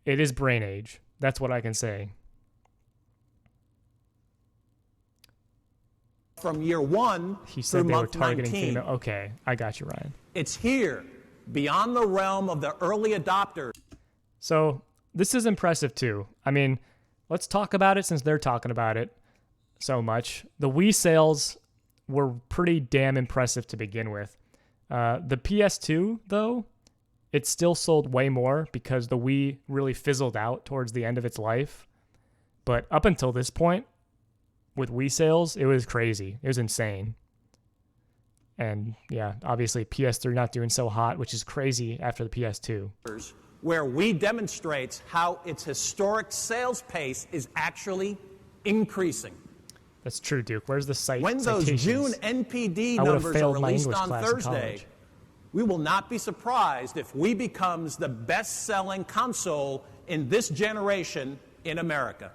it is Brain Age. That's what I can say. From year 1 He through said they were month targeting 19. female. Okay, I got you, Ryan. It's here, beyond the realm of the early adopters. So this is impressive too. I mean, let's talk about it since they're talking about it so much. The Wii sales were pretty damn impressive to begin with. The PS2, though, it still sold way more because the Wii really fizzled out towards the end of its life. But up until this point, with Wii sales, it was crazy. It was insane. And yeah, obviously PS3 not doing so hot, which is crazy after the PS2. Where Wii demonstrates how its historic sales pace is actually increasing. That's true, Duke. Where's the site? When those citations? June NPD I would've numbers are failed my released English on class in Thursday, college. we will not be surprised if Wii becomes the best-selling console in this generation in America.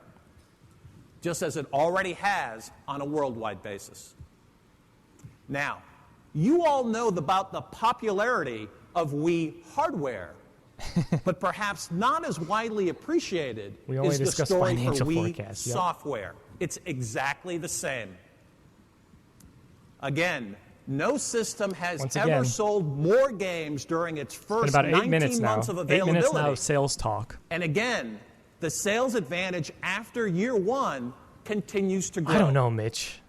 just as it already has on a worldwide basis. Now, you all know about the popularity of Wii hardware, but perhaps not as widely appreciated We only is the discuss story for financial Wii forecasts, yep. software. It's exactly the same. Again, no system has Once ever again, sold more games during its It's been first about 8 19 minutes now. months of 8 availability. minutes now of sales talk. And again, the sales advantage after year one continues to grow. I don't know, Mitch.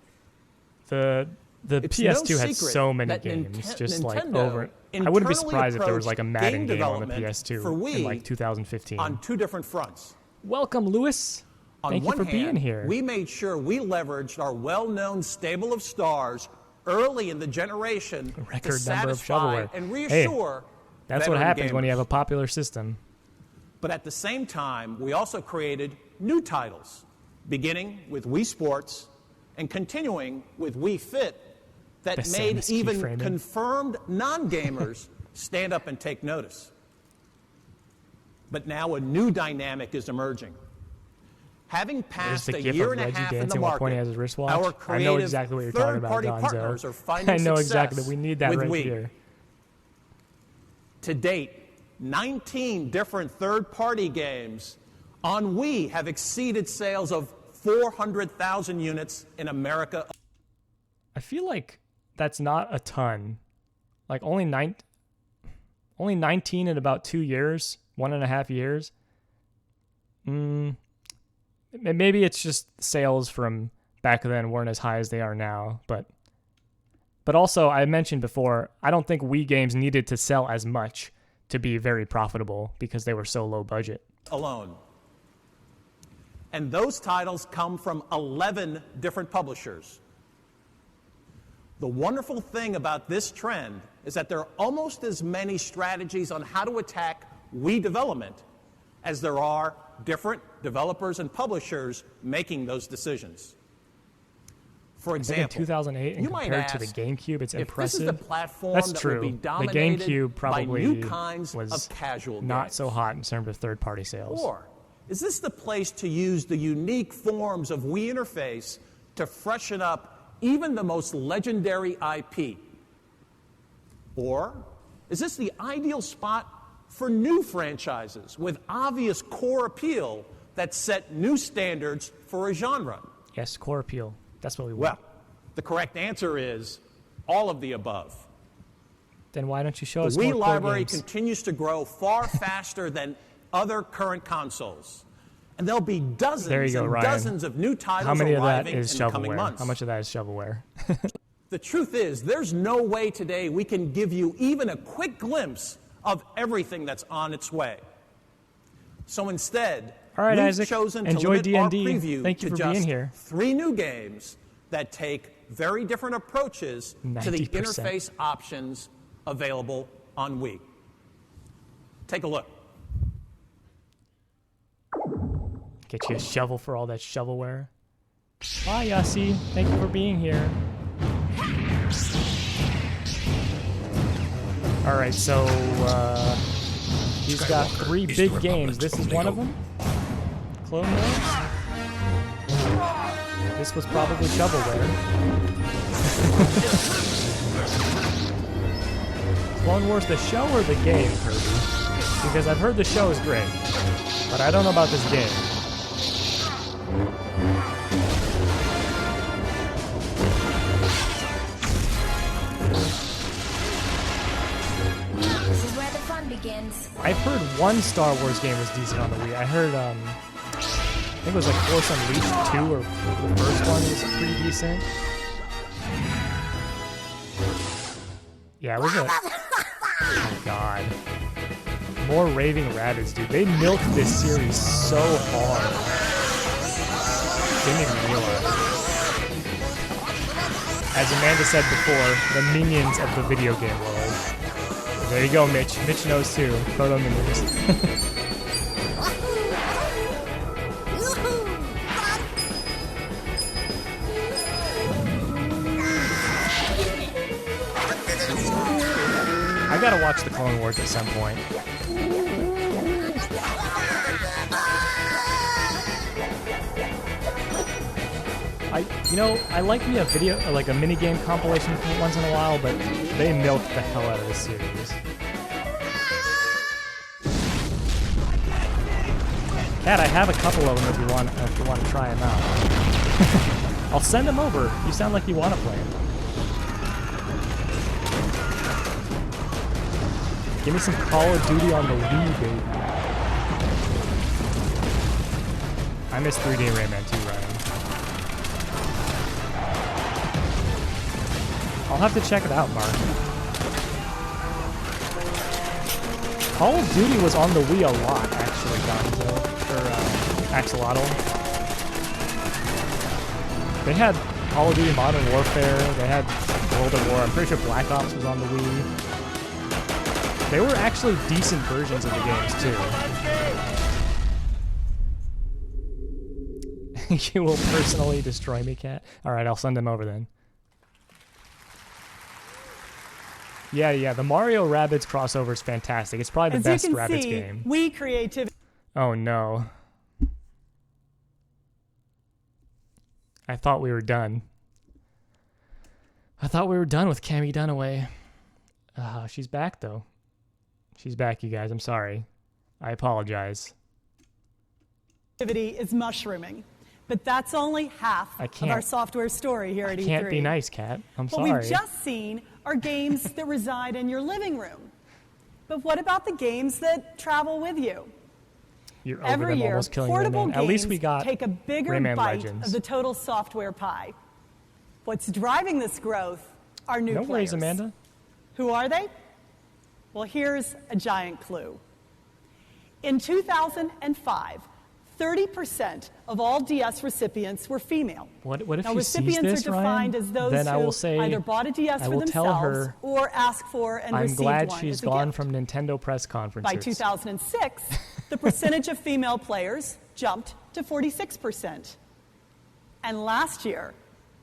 The It's PS2 no had secret so many that games, just like Nintendo over. I wouldn't be internally surprised if there was like a approached Madden game game on the development PS2 for in Wii like 2015. on two different fronts. Welcome, Lewis. On Thank you one for hand, being here. we made sure we leveraged our well-known stable of stars early in the generation to Record number of satisfy shovelware. and Hey, reassure that's what veteran happens when you gamers. have a popular system. But at the same time, we also created new titles, beginning with Wii Sports and continuing with Wii Fit, that The made Samus even keyframing. confirmed non-gamers stand up and take notice. But now a new dynamic is emerging. Having passed the a gif year of and a Reggie half in the dancing while market, pointing at his wristwatch. our I know creative exactly what you're talking about, third-party partners Gonzo. are finding I know success exactly. We need that with right Wii. here. To date, 19 different third-party games on Wii have exceeded sales of 400,000 units in America. I feel like that's not a ton. Like only 19 in about 2 years, 1.5 years. Maybe it's just sales from back then weren't as high as they are now, but also I mentioned before, I don't think Wii games needed to sell as much to be very profitable because they were so low budget. Alone. And those titles come from 11 different publishers. The wonderful thing about this trend is that there are almost as many strategies on how to attack Wii development as there are different developers and publishers making those decisions. For I think in example, 2008 and you might compared to the ask, GameCube, it's if impressive. this is the platform That's that true. will be The dominated GameCube by probably new kinds was of casual not games. so hot in terms of third-party sales. Or is this the place to use the unique forms of Wii interface to freshen up even the most legendary IP? Or is this the ideal spot for new franchises with obvious core appeal that set new standards for a genre? Yes, core appeal. That's what we want. Well, the correct answer is all of the above. Then why don't you show The us Wii more core library games? continues to grow far faster than other current consoles. And there'll be dozens There you go, and Ryan. dozens of new titles How many of that arriving is in the coming shovelware? months. How much of that is shovelware? The truth is, there's no way today we can give you even a quick glimpse of everything that's on its way. So instead, All right, we've Isaac, chosen to enjoy limit our D&D. preview Thank you to for just being here. 3 new games that take very different approaches to the 90%. interface options available on Wii. Take a look. Get you a shovel for all that shovelware. Hi, Yassi. Thank you for being here. All right, so he's got 3 big games. This is one of them. Clone Wars. This was probably shovelware. Clone Wars, the show or the game, Kirby? Because I've heard the show is great, but I don't know about this game. This is where the fun begins. I've heard one Star Wars game was decent on the Wii. I heard, I think it was like Force Unleashed 2, or the first one was pretty decent. Yeah, it was a... Oh, God. More Raving Rabbids, dude. They milked this series so hard. Didn't even realize. As Amanda said before, the minions of the video game world. There you go, Mitch. Mitch knows too. Proto minions. I gotta watch the Clone Wars at some point. I like me a video, like a mini game compilation once in a while, but they milked the hell out of this series. Cat, I have a couple of them if you want to try them out. I'll send them over. You sound like you want to play them. Give me some Call of Duty on the Wii, baby. I miss 3D Rayman 2, Ryan. I'll have to check it out, Mark. Call of Duty was on the Wii a lot, actually, Gonzo. Or Axolotl. They had Call of Duty Modern Warfare, they had World at War, I'm pretty sure Black Ops was on the Wii. They were actually decent versions of the games, too. You will personally destroy me, Cat? Alright, I'll send them over then. Yeah, the Mario Rabbids crossover is fantastic. It's probably the best Rabbids game. Wii creativity. Oh no. I thought we were done. I thought we were done with Cammy Dunaway. She's back though. She's back, you guys. I'm sorry. I apologize. Is mushrooming, but that's only half of our software story here at E3. Can't be nice, Cat. I'm sorry. What we've just seen are games that reside in your living room. But what about the games that travel with you? You're over Every them, year, almost killing portable Rayman. games At least we got take a bigger Rayman bite Legends. of the total software pie. What's driving this growth are new players. No worries, Amanda. Who are they? Well, here's a giant clue. In 2005, 30% of all DS recipients were female. What if now, she recipients sees this, are defined Ryan? as those Then I will who say, either bought a DS I for will themselves tell her or asked for and I'm received glad one she's as a gone gift. from Nintendo press conferences. By 2006, the percentage of female players jumped to 46%. And last year,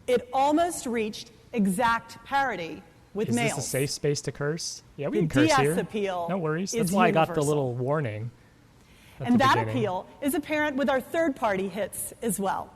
it almost reached exact parity with Is males. this a safe space to curse? Yeah, we The can curse DS here. appeal No worries. is That's why I got the universal. little warning. And that appeal is apparent with our third-party hits as well.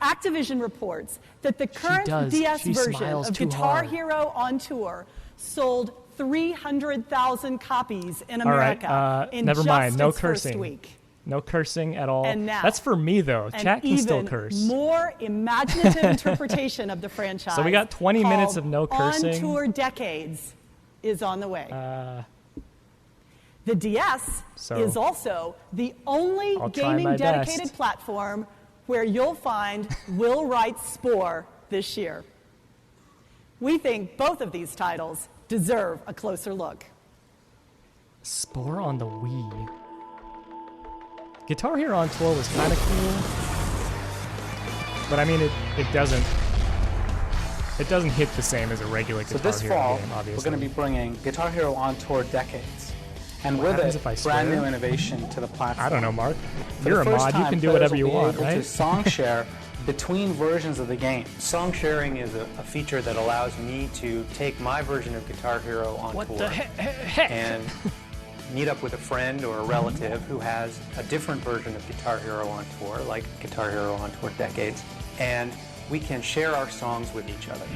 Activision reports that the current DS version of Guitar Hero on Tour sold 300,000 copies in America in never just mind. No its first cursing. week. No cursing at all. And now, that's for me though. Chat can still curse. More imaginative interpretation of the franchise. So we got 20 minutes of no cursing. On Tour Decades is on the way. The DS is also the only gaming dedicated platform where you'll find Will Wright's Spore this year. We think both of these titles deserve a closer look. Spore on the Wii. Guitar Hero on Tour was kind of cool, but I mean it doesn't hit the same as a regular Guitar Hero this fall, game, obviously. we're going to be bringing Guitar Hero on Tour Decades, and with it, brand new innovation to the platform. I don't know, Mark. For You're a the first mod. You time, can do players whatever you will be want, able right? to song share between versions of the game. Song sharing is a feature that allows me to take my version of Guitar Hero on What tour the heck? and meet up with a friend or a relative who has a different version of Guitar Hero on tour, like Guitar Hero on Tour Decades, and we can share our songs with each other.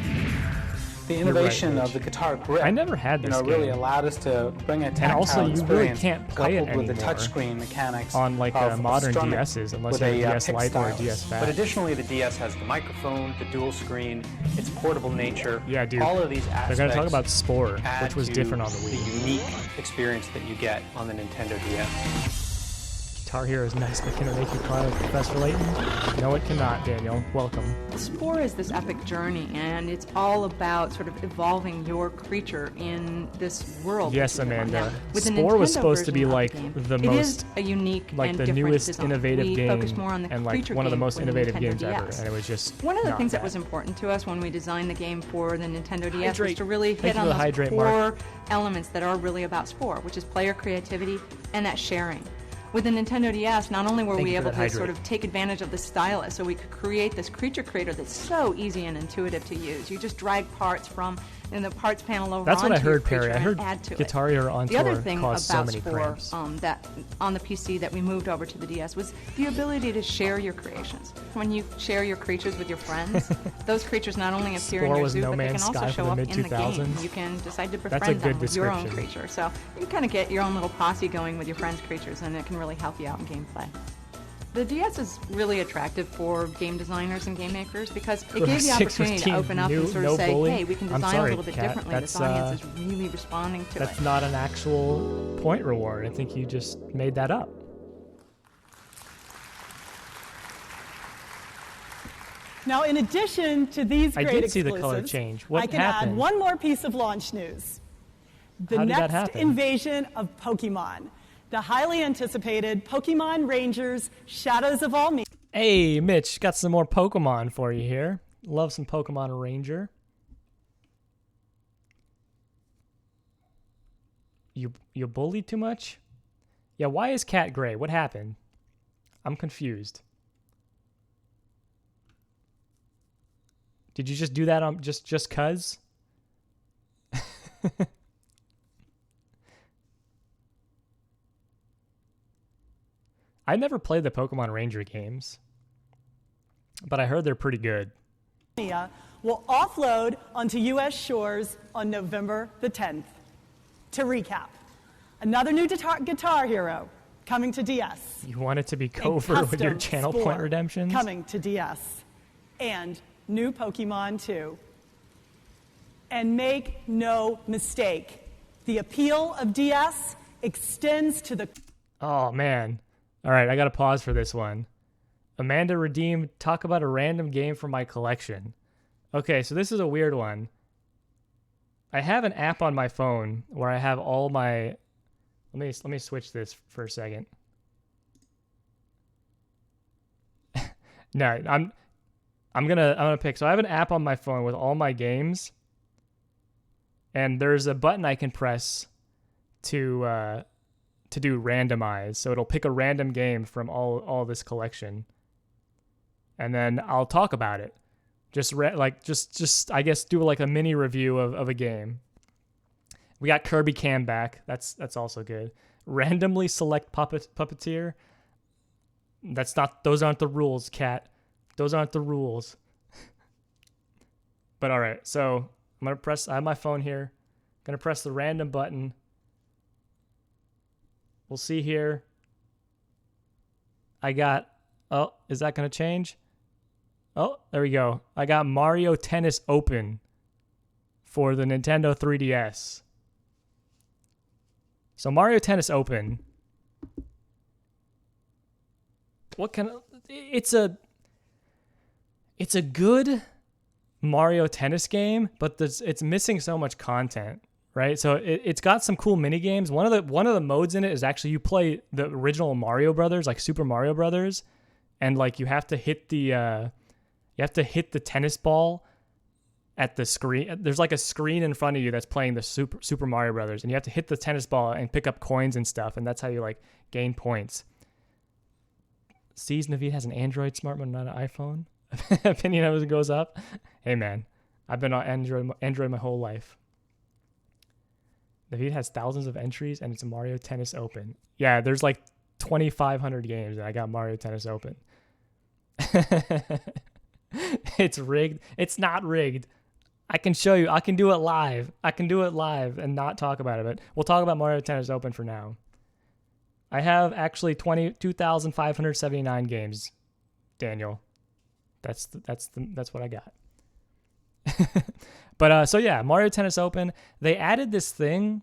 The innovation of the guitar grip, I never had this really game. allowed us to bring a tactile And also, you really experience can't play it coupled with the anymore touchscreen mechanics on like of modern strumming DSs, unless with you have a DS pick Lite or a stylus. DS Fat. But additionally, the DS has the microphone, the dual screen, its portable nature. Yeah, dude. All of these aspects. They're gonna talk about Spore, add which was to different on the Wii. The unique experience that you get on the Nintendo DS. Guitar Hero is nice, but can it make you cry like Professor Layton? No, it cannot, Daniel. Welcome. Spore is this epic journey, and it's all about sort of evolving your creature in this world. Yes, Amanda. Now, with the Spore was Nintendo supposed to be version of like game, the it most, is a unique like and the different newest design. innovative we game, focus more on the and like creature one of the game most with the innovative Nintendo games ever, DS. and it was just one of the not things that bad. was important to us when we designed the game for the Nintendo DS was Hydrate. to really Thank hit you on for the those hydrate, core Mark. elements that are really about Spore, which is player creativity and that sharing. With the Nintendo DS, not only were Thank we you for able that to sort hydrate. of take advantage of the stylus, so we could create this creature creator that's so easy and intuitive to use. You just drag parts from in the parts panel over. That's what I onto your heard, Perry. creature I heard and add to Guitar Hero on The other Tour thing caused about so many for cramps. that on the PC that we moved over to the DS was the ability to share your creations. When you share your creatures with your friends, those creatures not only appear in Spore your was zoo, No but they Man's can also Sky show from up the in the game. mid-2000s. You can decide to That's a befriend them good with your own description. creature. So you kind of get your own little posse going with your friends' creatures, and it can really help you out in gameplay. The DS is really attractive for game designers and game makers because it gave the opportunity to open up and sort of say, hey, we can design a little bit differently. This audience is really responding to it. That's not an actual point reward. I think you just made that up. Now, in addition to these great I did see exclusives, the color change. What I can happened? add one more piece of launch news. The How did that next happen? invasion of Pokemon. The highly anticipated Pokemon Rangers Shadows of All Media. Hey, Mitch, got some more Pokemon for you here. Love some Pokemon Ranger. You bullied too much? Yeah, why is Cat gray? What happened? I'm confused. Did you just do that on just cuz? I never played the Pokemon Ranger games, but I heard they're pretty good. Will offload onto U.S. shores on November the 10th. To recap, another new Guitar Hero coming to DS. You want it to be Cover with your channel point redemptions? Coming to DS. And new Pokemon 2. And make no mistake, the appeal of DS extends to the... Oh, man. All right, I got to pause for this one. Amanda redeemed, talk about a random game from my collection. Okay, so this is a weird one. I have an app on my phone where I have all my... Let me switch this for a second. No, I'm gonna pick. So I have an app on my phone with all my games, and there's a button I can press to do randomize. So it'll pick a random game from all this collection, and then I'll talk about it. Just I guess do like a mini review of a game. We got Kirby Cam back. That's also good. Randomly select puppeteer. Those aren't the rules, Cat. Those aren't the rules. But all right, so I have my phone here. Gonna press the random button. We'll see here. I got, oh, is that gonna change? Oh, there we go. I got Mario Tennis Open for the Nintendo 3DS. So Mario Tennis Open. It's a good Mario Tennis game, but it's missing so much content, right? So it's got some cool mini games. One of the modes in it is actually you play the original Mario Brothers, like Super Mario Brothers, and like you have to hit the tennis ball at the screen. There's like a screen in front of you that's playing the Super Mario Brothers, and you have to hit the tennis ball and pick up coins and stuff, and that's how you like gain points. Sees Naveed has an Android smartphone, not an iPhone. Opinion of it goes up. Hey man, I've been on Android my whole life. Naveed has thousands of entries, and it's a Mario Tennis Open. Yeah, there's like 2,500 games, and I got Mario Tennis Open. It's rigged. It's not rigged. I can show you. I can do it live. And not talk about it, but we'll talk about Mario Tennis Open for now. I have actually 2,579 games, Daniel. That's what I got. But so yeah, Mario Tennis Open. They added this thing.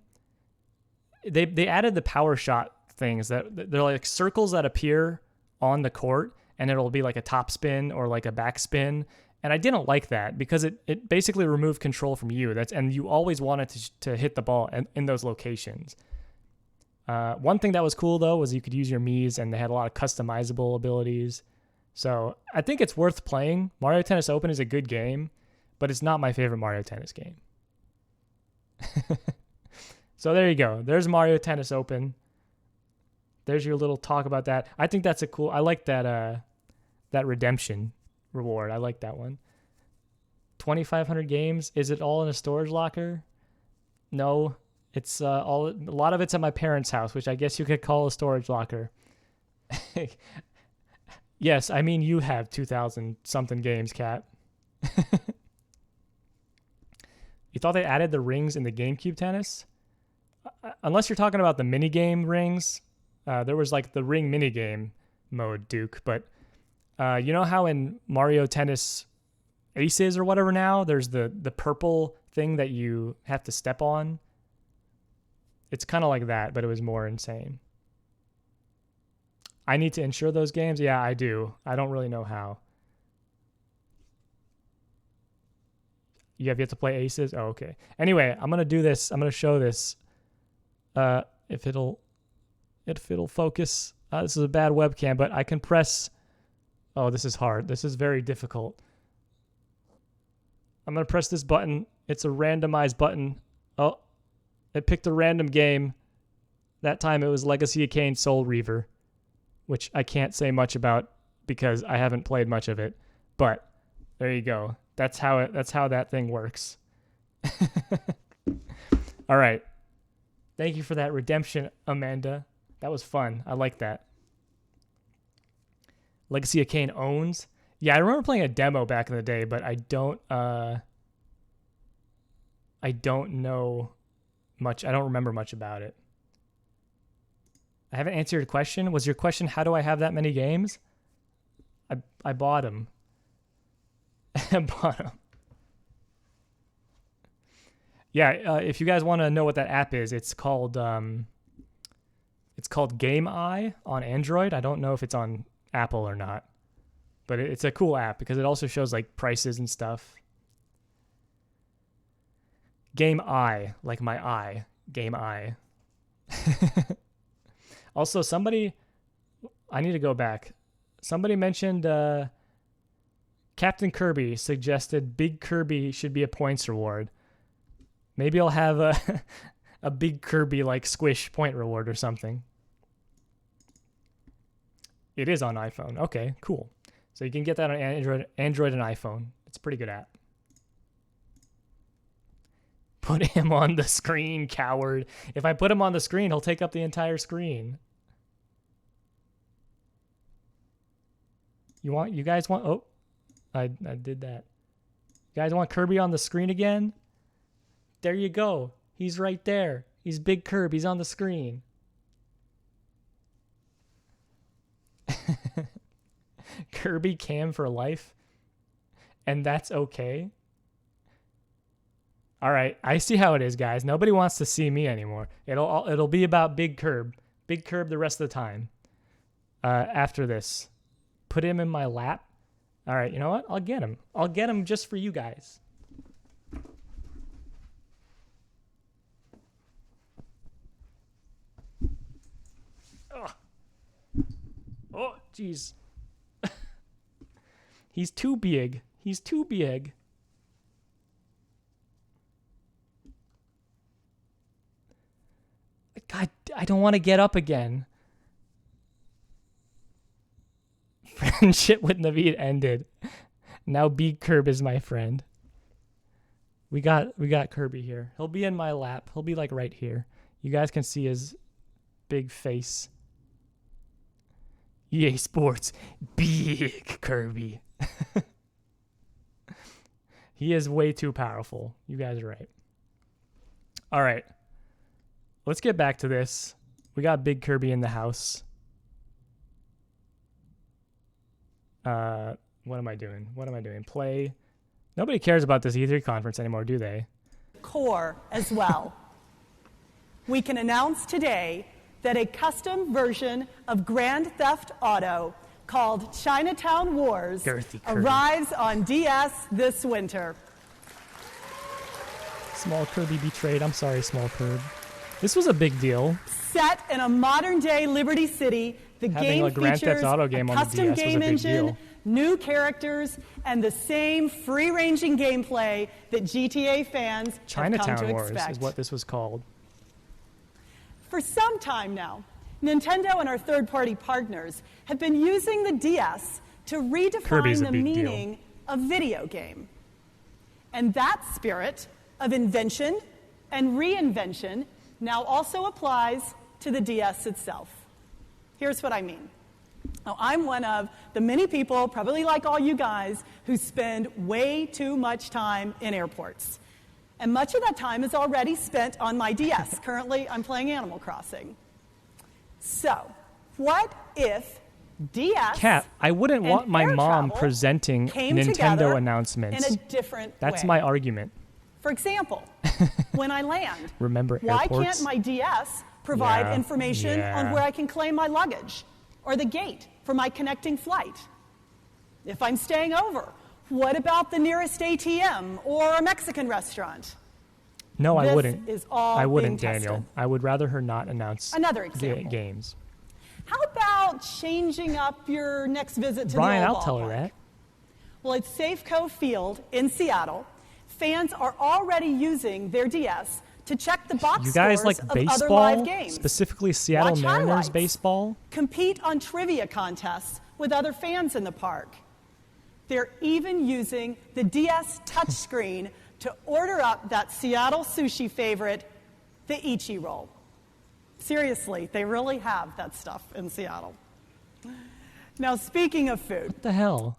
They added the power shot things that they're like circles that appear on the court, and it'll be like a top spin or like a back spin. And I didn't like that because it basically removed control from you. And you always wanted to hit the ball in those locations. One thing that was cool though was you could use your Miis, and they had a lot of customizable abilities. So I think it's worth playing. Mario Tennis Open is a good game, but it's not my favorite Mario Tennis game. So there you go. There's Mario Tennis Open. There's your little talk about that. I think that's I like that redemption reward. I like that one. 2,500 games. Is it all in a storage locker? No, it's a lot of it's at my parents' house, which I guess you could call a storage locker. Yes, I mean you have 2,000 something games, Kat. You thought they added the rings in the GameCube tennis? Unless you're talking about the minigame rings, there was like the ring minigame mode, Duke. But you know how in Mario Tennis Aces or whatever now, there's the purple thing that you have to step on? It's kind of like that, but it was more insane. I need to insure those games? Yeah, I do. I don't really know how. You have yet to play Aces? Oh, okay. Anyway, I'm going to do this. I'm going to show this. If it'll focus. This is a bad webcam, but I can press. Oh, this is hard. This is very difficult. I'm going to press this button. It's a randomized button. Oh, it picked a random game. That time it was Legacy of Kain Soul Reaver, which I can't say much about because I haven't played much of it. But there you go. That's how that thing works. All right. Thank you for that redemption, Amanda. That was fun. I like that. Legacy of Kain owns. Yeah, I remember playing a demo back in the day, but I don't know much. I don't remember much about it. I haven't answered your question. Was your question, how do I have that many games? I bought them. I bought them. Yeah, if you guys want to know what that app is, it's called Game Eye on Android. I don't know if it's on Apple or not, but it's a cool app because it also shows like prices and stuff. Game Eye, like my eye. Game Eye. Also, I need to go back. Somebody mentioned Captain Kirby suggested Big Kirby should be a points reward. Maybe I'll have a Big Kirby like squish point reward or something. It is on iPhone. Okay, cool. So you can get that on Android and iPhone. It's a pretty good app. Put him on the screen, coward. If I put him on the screen, he'll take up the entire screen. You guys want, oh, I did that. You guys want Kirby on the screen again? There you go. He's right there. He's Big Kirby. He's on the screen. Kirby cam for life. And that's okay. All right, I see how it is, guys. Nobody wants to see me anymore. It'll be about Big Kirb. Big Kirb the rest of the time. After this. Put him in my lap. All right, you know what? I'll get him. I'll get him just for you guys. Ugh. Oh, jeez. He's too big. He's too big. God, I don't want to get up again. Friendship with Naveed ended. Now Big Kirb is my friend. We got Kirby here. He'll be in my lap. He'll be like right here. You guys can see his big face. EA Sports, Big Kirby. He is way too powerful. You guys are right. All right. Let's get back to this. We got Big Kirby in the house. What am I doing? Play. Nobody cares about this E3 conference anymore, do they? Core as well. We can announce today that a custom version of Grand Theft Auto called Chinatown Wars arrives on DS this winter. Small Kirby betrayed. I'm sorry, Small Kirby. This was a big deal. Set in a modern-day Liberty City, the game features a custom game engine, new characters, and the same free-ranging gameplay that GTA fans have come to expect. Chinatown Wars is what this was called. For some time now, Nintendo and our third-party partners have been using the DS to redefine the meaning of video game. And that spirit of invention and reinvention now also applies to the DS itself. Here's what I mean. Now, I'm one of the many people, probably like all you guys, who spend way too much time in airports. And much of that time is already spent on my DS. Currently, I'm playing Animal Crossing. So, what if DS Kat, I wouldn't want my mom presenting Nintendo announcements. In a different That's way. my argument. For example, when I land, remember why airports? can't my DS provide information on where I can claim my luggage or the gate for my connecting flight? If I'm staying over, what about the nearest ATM or a Mexican restaurant? No, I wouldn't. Is all I wouldn't, being Daniel. tested. I would rather her not announce Another example. games. How about changing up your next visit to Brian, the old I'll tell her ballpark? that. Well, at Safeco Field in Seattle, fans are already using their DS to check the box You guys scores like of other baseball, live games. specifically Seattle Watch Mariners highlights. baseball? Compete on trivia contests with other fans in the park. They're even using the DS touchscreen to order up that Seattle sushi favorite, the Ichi-roll. Seriously, they really have that stuff in Seattle. Now, speaking of food. What the hell?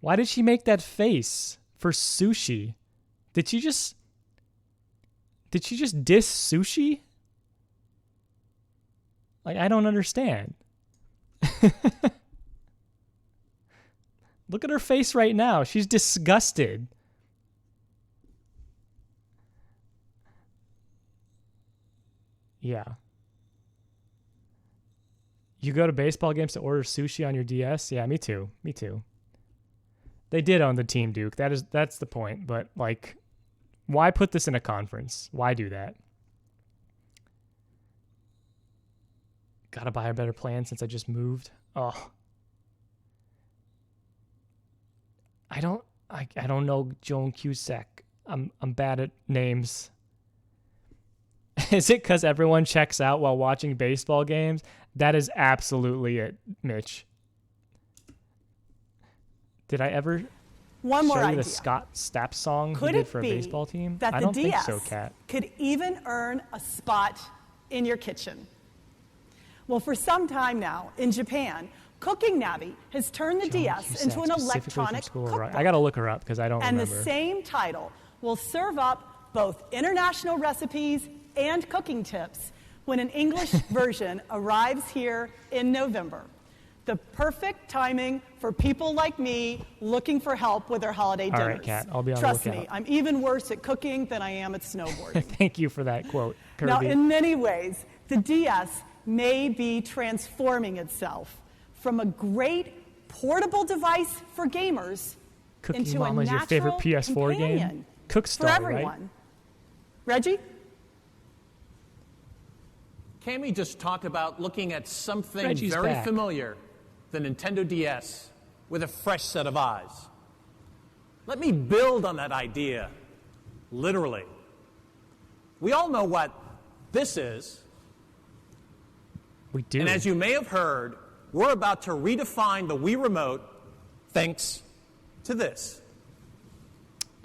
Why did she make that face for sushi? Did she just diss sushi? Like, I don't understand. Look at her face right now. She's disgusted. Yeah. You go to baseball games to order sushi on your DS? Yeah, me too. Me too. They did own the team, Duke. That's the point. But, like, why put this in a conference? Why do that? Gotta buy a better plan since I just moved. Oh. I don't know Joan Cusack. I'm bad at names. Is it because everyone checks out while watching baseball games? That is absolutely it, Mitch. Did I ever One more show you idea. the Scott Stapp song Could he it did for a be baseball team? that I the don't DS think so, Kat. could even earn a spot in your kitchen? Well, for some time now, in Japan, Cooking Navi has turned the DS into an electronic cookbook. I gotta look her up because I don't And remember. the same title will serve up both international recipes and cooking tips when an English version arrives here in November. The perfect timing for people like me looking for help with their holiday dinners. All right, Kat, I'll be on Trust the me, lookout. I'm even worse at cooking than I am at snowboarding. Thank you for that quote, Kirby. Now, in many ways, the DS may be transforming itself from a great portable device for gamers Cooking into Mama a is your favorite natural PS4 companion game? Cookstar, for everyone. right? Reggie? Cami just talked about looking at something Reggie's very back. familiar, the Nintendo DS, with a fresh set of eyes. Let me build on that idea, literally. We all know what this is. We do. And as you may have heard, we're about to redefine the Wii Remote thanks to this.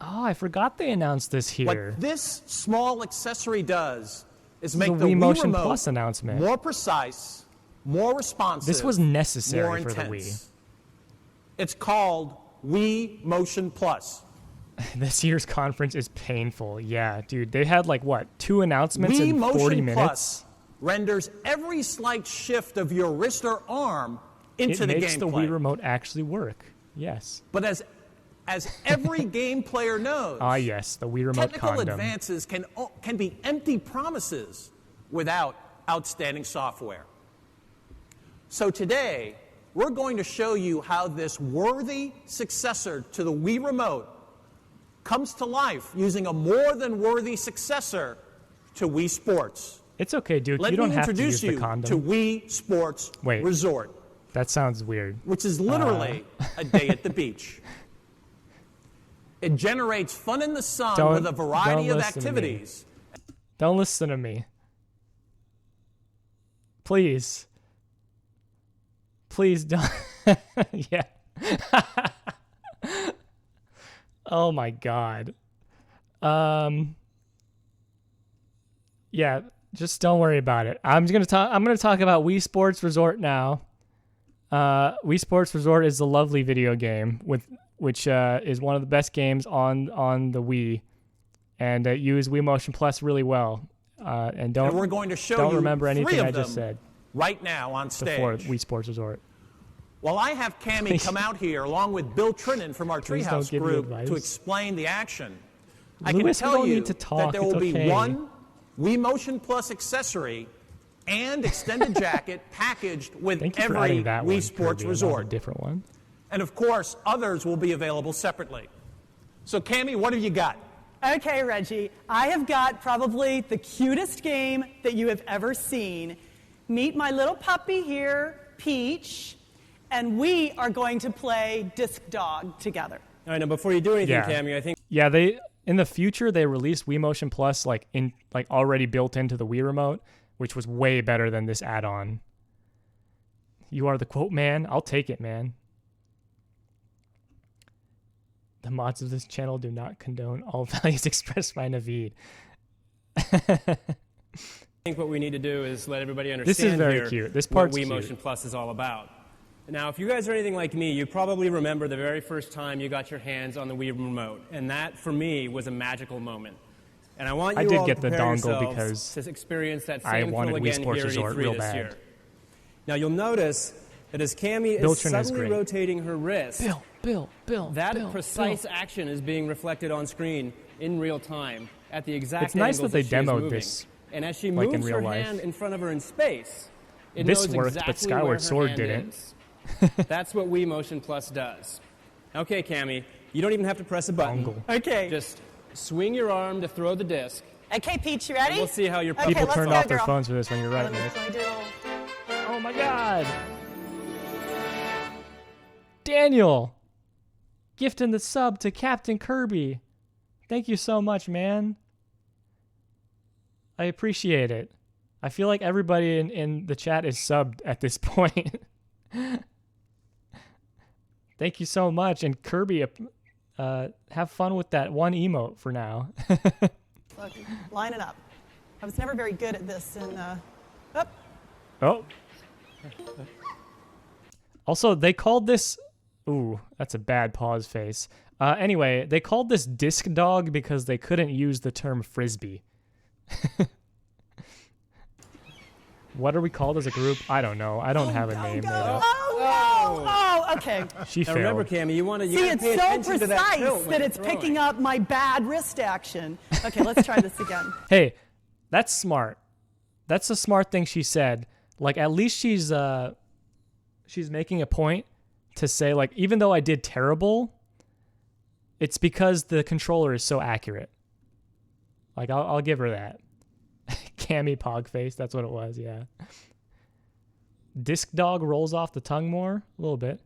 Oh, I forgot they announced this here. What this small accessory does is This is make a the Wii Wii Motion Remote Plus announcement. more precise, more responsive, This was necessary more for the intense. Wii. It's called Wii Motion Plus. This year's conference is painful. Yeah, dude. They had like, what, 2 announcements Wii in Motion 40 Plus minutes? renders every slight shift of your wrist or arm into It the makes the gameplay. Wii Remote actually work. Yes. But as every game player knows, Ah, yes, the Wii Remote technical condom. advances can be empty promises without outstanding software. So today, we're going to show you how this worthy successor to the Wii Remote comes to life using a more than worthy successor to Wii Sports. It's okay, Duke. Let you don't me have to introduce use the you condom. to Wii Sports Wait. Resort, That sounds weird. which is literally a day at the beach. It generates fun in the sun with a variety of listen to me. activities. Don't listen to me. Please. Please don't. Yeah. Oh my god. Yeah, just don't worry about it. I'm gonna talk about Wii Sports Resort now. Wii Sports Resort is a lovely video game which is one of the best games on the Wii, and use Wii Motion Plus really well. And we're going to show you remember anything three of I just them said right now on stage. Before Wii Sports Resort. Well, I have Cammie come out here along with Bill Trinan from our Treehouse group to explain the action. I can tell you that there will be one Wii Motion Plus accessory and extended jacket packaged with every Wii Sports Resort. A different one. And of course, others will be available separately. So, Cammie, what have you got? Okay, Reggie, I have got probably the cutest game that you have ever seen. Meet my little puppy here, Peach, and we are going to play Disc Dog together. All right, now before you do anything, Cammie, I think... Yeah, in the future, they released Wii Motion Plus already built into the Wii Remote, which was way better than this add-on. You are the quote man. I'll take it, man. The mods of this channel do not condone all values expressed by Naveed. I think what we need to do is let everybody understand this is very cute. This part's what Wii cute. Motion Plus is all about. Now, if you guys are anything like me, you probably remember the very first time you got your hands on the Wii Remote, and that, for me, was a magical moment. And I want you all to prepare yourselves to experience that same thrill again here at E3 this year. Now, you'll notice that as Cammie is suddenly rotating her wrist, that precise action is being reflected on screen in real time at the exact It's nice that they demoed moving. this. And as she moves her hand in front of her in space, it knows worked, exactly but Skyward where her Sword hand didn't. is. That's what Wii Motion Plus does. Okay, Cammie, you don't even have to press a button. Okay. Just swing your arm to throw the disc. Okay, Peach, you ready? We'll see how your people turned off their phones for this when you're right, Nick. Oh my god. Daniel, gifting the sub to Captain Kirby. Thank you so much, man. I appreciate it. I feel like everybody in the chat is subbed at this point. Thank you so much. And Kirby, have fun with that one emote for now. Okay, line it up. I was never very good at this. Oh. Also, they called this... Ooh, that's a bad pause face. Anyway, they called this Disc Dog because they couldn't use the term Frisbee. What are we called as a group? I don't know. I don't have a name made up. Oh, okay. She failed. Remember, Cammie, you want to See, it's so precise that it's picking up my bad wrist action. Okay, let's try this again. Hey, that's smart. That's a smart thing she said. Like, at least she's making a point to say, like, even though I did terrible, it's because the controller is so accurate. Like, I'll give her that. Cammie Pogface, that's what it was, yeah. Disc Dog rolls off the tongue more, a little bit.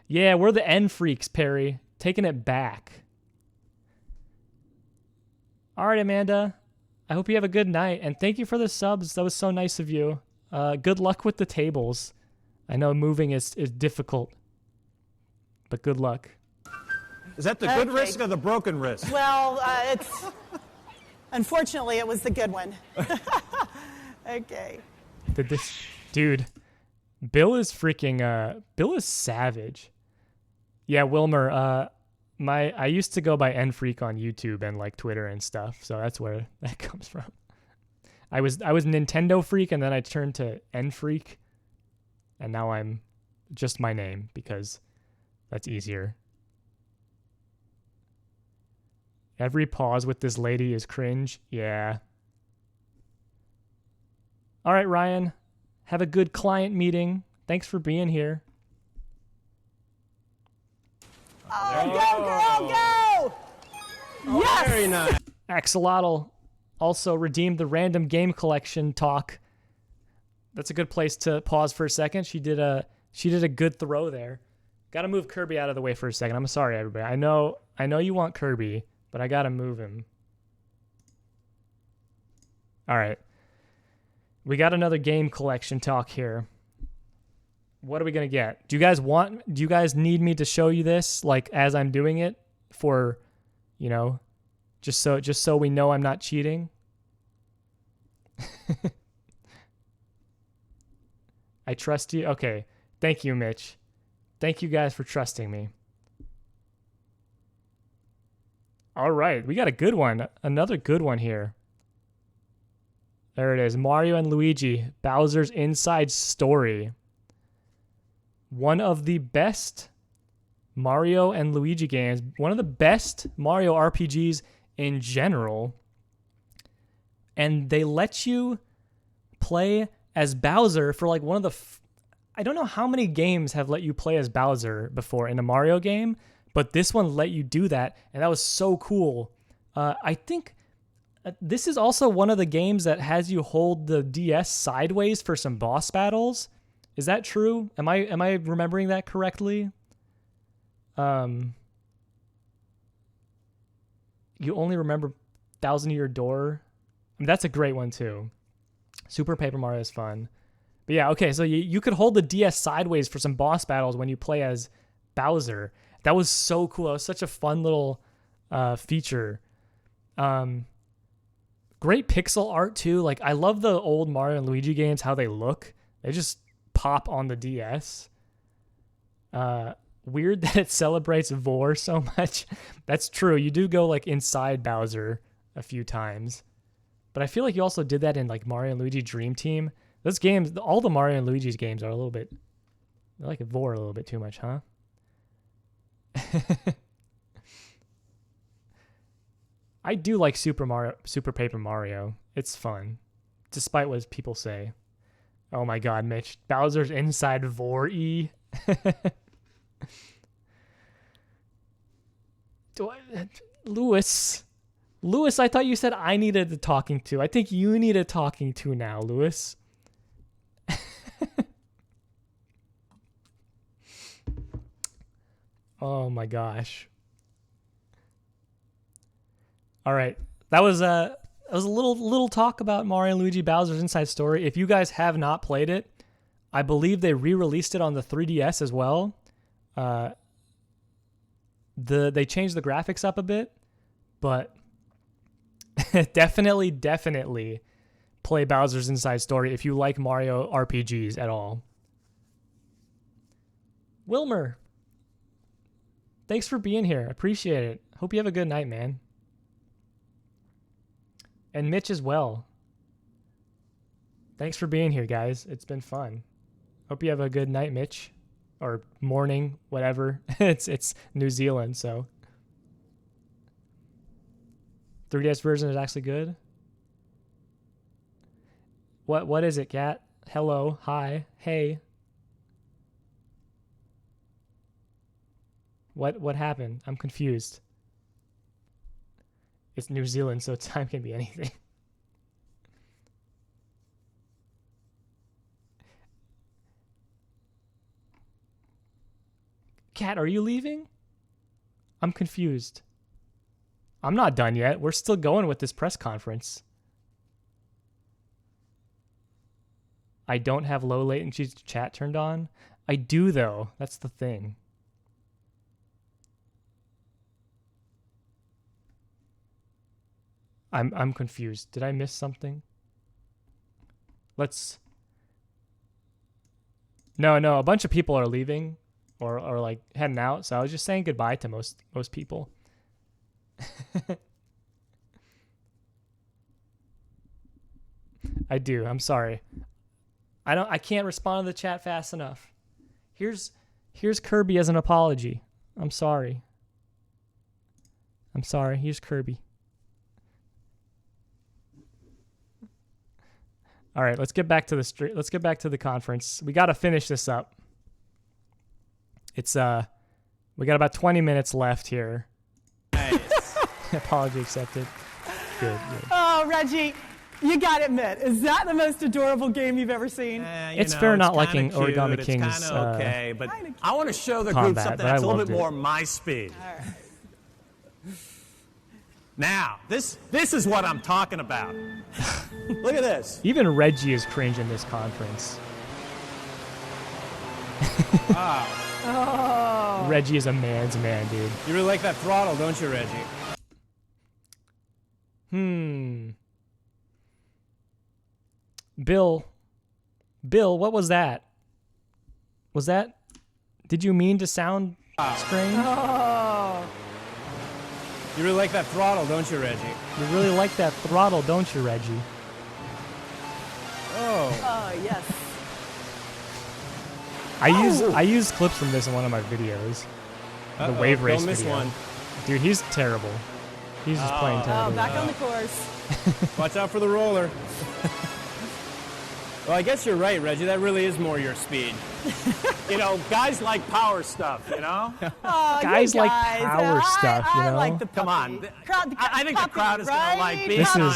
Yeah, we're the N freaks, Perry. Taking it back. All right, Amanda. I hope you have a good night, and thank you for the subs. That was so nice of you. Good luck with the tables. I know moving is difficult, but good luck. Is that the good wrist or the broken wrist? Well, it's... Unfortunately, it was the good one. Okay. Dude, Bill is freaking, Bill is savage. Yeah, Wilmer, I used to go by N-Freak on YouTube and like Twitter and stuff, so that's where that comes from. I was Nintendo Freak, and then I turned to N-Freak, and now I'm just my name because that's easier. Every pause with this lady is cringe. Yeah. All right, Ryan. Have a good client meeting. Thanks for being here. Oh, go, girl, go! Yes! Very nice. Axolotl also redeemed the random game collection talk. That's a good place to pause for a second. She did a good throw there. Got to move Kirby out of the way for a second. I'm sorry, everybody. I know you want Kirby, but I gotta move him. All right. We got another game collection talk here. What are we gonna get? Do you guys need me to show you this, like, as I'm doing it for You know, just so we know I'm not cheating. I trust you. Okay. Thank you, Mitch. Thank you guys for trusting me. All right, we got a good one. Another good one here. There it is. Mario and Luigi, Bowser's Inside Story. One of the best Mario and Luigi games. One of the best Mario RPGs in general. And they let you play as Bowser for like one of the... I don't know how many games have let you play as Bowser before in a Mario game, but this one let you do that, and that was so cool. I think this is also one of the games that has you hold the DS sideways for some boss battles. Is that true? Am I remembering that correctly? You only remember Thousand Year Door. I mean, that's a great one too. Super Paper Mario is fun. But yeah, okay, so you could hold the DS sideways for some boss battles when you play as Bowser. That was so cool. That was such a fun little feature. Great pixel art too. Like, I love the old Mario and Luigi games, how they look. They just pop on the DS. Weird that it celebrates Vor so much. That's true. You do go like inside Bowser a few times. But I feel like you also did that in like Mario and Luigi Dream Team. Those games, all the Mario and Luigi's games are a little bit, they like Vor a little bit too much, huh? I do like Super Paper Mario. It's fun, despite what people say. Oh my God, Mitch. Bowser's Inside Vor-E. Lewis, I thought you said I needed a talking to. I think you need a talking to now, Lewis. Oh my gosh. All right. That was a little talk about Mario and Luigi Bowser's Inside Story. If you guys have not played it, I believe they re-released it on the 3DS as well. They changed the graphics up a bit, but definitely play Bowser's Inside Story if you like Mario RPGs at all. Wilmer, thanks for being here. Appreciate it. Hope you have a good night, man. And Mitch as well. Thanks for being here, guys. It's been fun. Hope you have a good night, Mitch. Or morning, whatever. It's New Zealand, so. 3DS version is actually good. What is it, Kat? Hello, hi, hey. What happened? I'm confused. It's New Zealand, so time can be anything. Kat, are you leaving? I'm confused. I'm not done yet. We're still going with this press conference. I don't have low latency chat turned on. I do, though. That's the thing. I'm confused. Did I miss something? No, a bunch of people are leaving or like heading out, so I was just saying goodbye to most people. I do. I'm sorry. I can't respond to the chat fast enough. Here's Kirby as an apology. I'm sorry. Here's Kirby. All right, let's get back to the let's get back to the conference. We got to finish this up. It's we got about 20 minutes left here. Nice. Apology accepted. Good. Oh, Reggie, you got to admit, is that the most adorable game you've ever seen? It's fair not liking Origami King's It's kind of okay, but I want to show the combat, group something that's a little bit more my speed. All right. Now, this is what I'm talking about. Look at this. Even Reggie is cringe in this conference. Oh. Reggie is a man's man, dude. You really like that throttle, don't you, Reggie? Bill, what was that? Did you mean to sound strange? Oh. You really like that throttle, don't you, Reggie? You really like that throttle, don't you, Reggie? Oh, yes. I use clips from this in one of my videos. The wave race don't miss video. one. Dude, he's terrible. He's just playing terrible. Oh, back on the course. Watch out for the roller. Well, I guess you're right, Reggie. That really is more your speed. You know, guys like power stuff, you know? Oh, guys like power stuff, you know? I like the puppy. Come on. Crowd, I think the crowd is going to like being This on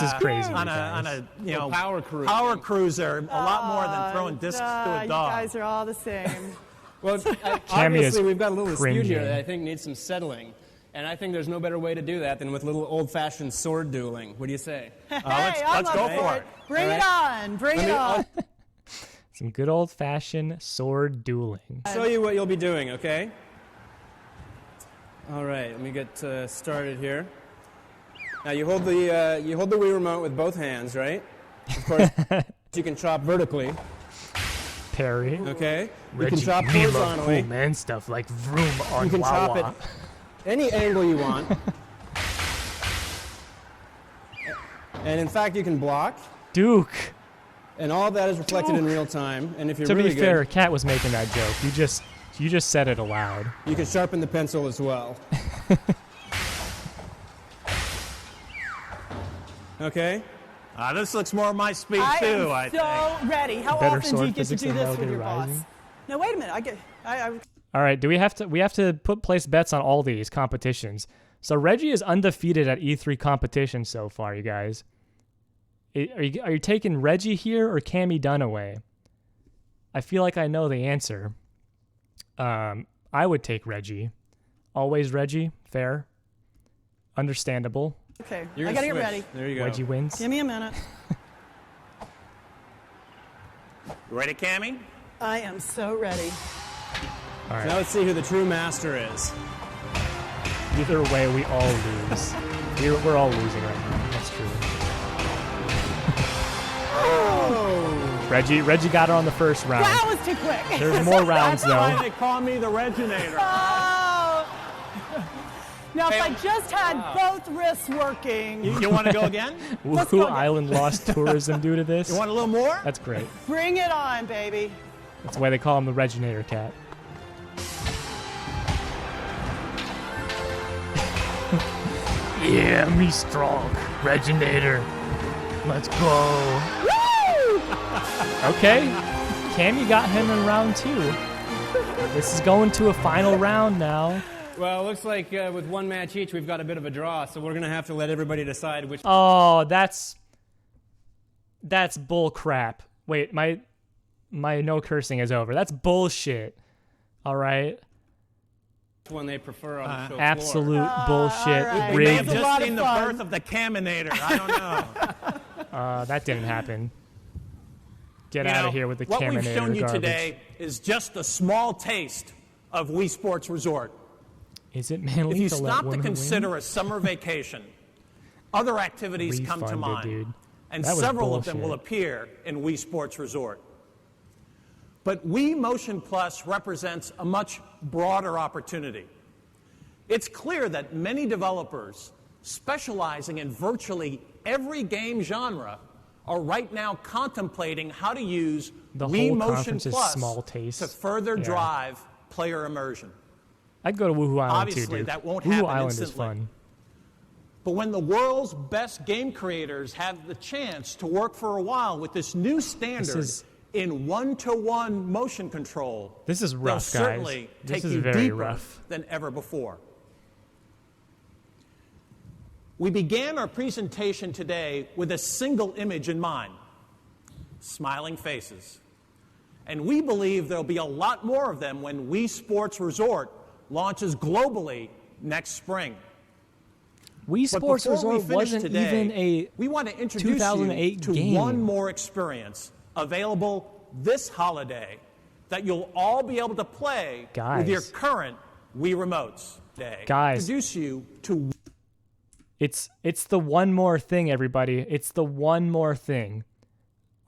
is crazy, on you a you know, power cruiser. Power cruiser a lot more than throwing discs to a dog. You guys are all the same. Well, obviously, we've got a little dispute here that I think needs some settling. And I think there's no better way to do that than with a little old-fashioned sword dueling. What do you say? Let's go for it. Bring it on. Bring it on. Some good old-fashioned sword dueling. I'll show you what you'll be doing, okay? All right, let me get started here. Now you hold the Wii remote with both hands, right? Of course, you can chop vertically. Parry. Okay. Reggie, you can chop we love horizontally. cool man stuff like vroom on You can chop Wawa. it any angle you want. And in fact, you can block. Duke. And all of that is reflected in real time. And if you're To really be fair, good, Kat was making that joke. You just said it aloud. you can sharpen the pencil as well. Okay. This looks more my speed I too. am I so think. ready. How Better often do sword you get to physics do than this Metal with Gear your boss? Rising. No, wait a minute. All right, we have to place bets on all these competitions. So Reggie is undefeated at E3 competition so far, you guys. Are you taking Reggie here or Cammy Dunaway? I feel like I know the answer. I would take Reggie. Always Reggie. Fair. Understandable. Okay, You're I gonna gotta get switch. ready. There you go. Reggie wins. Give me a minute. You ready, Cammy? I am so ready. All right. Now let's see who the true master is. Either way, we all lose. We're all losing right now. That's true. Oh. Reggie got her on the first round. That was too quick. There's more rounds That's why though. they call me the Reginator. Oh. Now, if I just had both wrists working. You want to go again? Woohoo Island lost tourism due to this. You want a little more? That's great. Bring it on, baby. That's why they call him the Reginator Cat. Yeah, me strong. Reginator. Let's go. Woo! Okay. Cammy got him in round 2. This is going to a final round now. Well, it looks like with one match each, we've got a bit of a draw, so we're going to have to let everybody decide which... Oh, that's bull crap. Wait, my no cursing is over. That's bullshit. All right? one they prefer on the show Absolute floor. bullshit. right. We may Rigged. have just seen the birth of the Caminator. I don't know. That didn't happen. Get You out know, of here with the what Caminator we've shown you garbage. today is just a small taste of Wii Sports Resort. Is it manly If you to let stop to women consider win? a summer vacation, other activities come to Refunded, mind, dude. and That was several of them will bullshit. appear in Wii Sports Resort. But Wii Motion Plus represents a much broader opportunity. It's clear that many developers specializing in virtually every game genre are right now contemplating how to use The Wii whole Motion conference is Plus small taste. to further Yeah. drive player immersion. I'd go to Woohoo Island Obviously, too, dude. that won't Woohoo happen Island is instantly. fun. But when the world's best game creators have the chance to work for a while with this new standard is- in one-to-one motion control, This is they'll rough, guys. certainly This take is you very deeper rough. than ever before. We began our presentation today with a single image in mind, smiling faces. And we believe there'll be a lot more of them when Wii Sports Resort launches globally next spring. Wii But Sports before we Resort finish wasn't today, even a we want to introduce 2008 you to game. one more experience available this holiday that you'll all be able to play with your Guys. current Wii remotes. Today. Guys. Introduce you to It's the one more thing, everybody. It's the one more thing.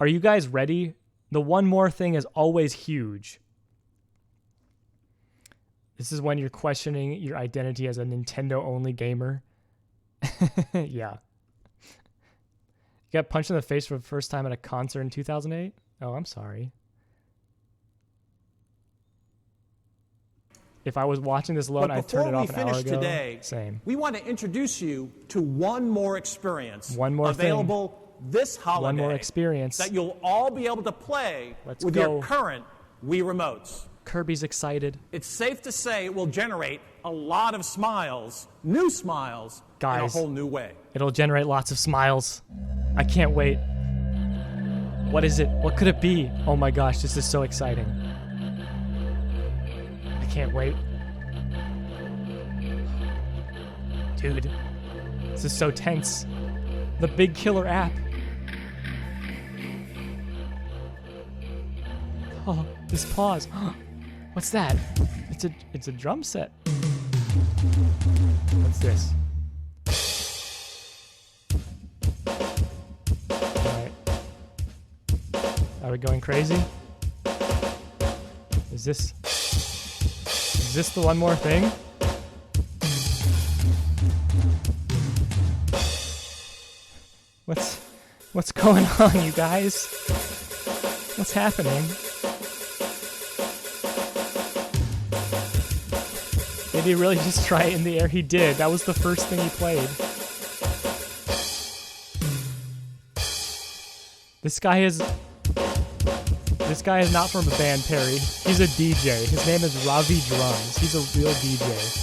Are you guys ready? The one more thing is always huge. This is when you're questioning your identity as a Nintendo-only gamer. Yeah. You got punched in the face for the first time at a concert in 2008? Oh, I'm sorry. If I was watching this alone, I'd turn it off an hour ago. Today, same. We want to introduce you to one more experience. One more available this holiday. One more experience that you'll all be able to play with your current Wii remotes. Kirby's excited. It's safe to say it will generate a lot of smiles, new smiles, guys, in a whole new way. It'll generate lots of smiles. I can't wait. What is it? What could it be? Oh my gosh, this is so exciting. I can't wait. Dude, this is so tense. The big killer app. Oh, this pause. What's that? It's a drum set. What's this? Alright. Are we going crazy? Is this the one more thing? What's going on, you guys? What's happening? Did he really just try it in the air? He did. That was the first thing he played. This guy is not from a band, Perry. He's a DJ. His name is Ravi Drums. He's a real DJ.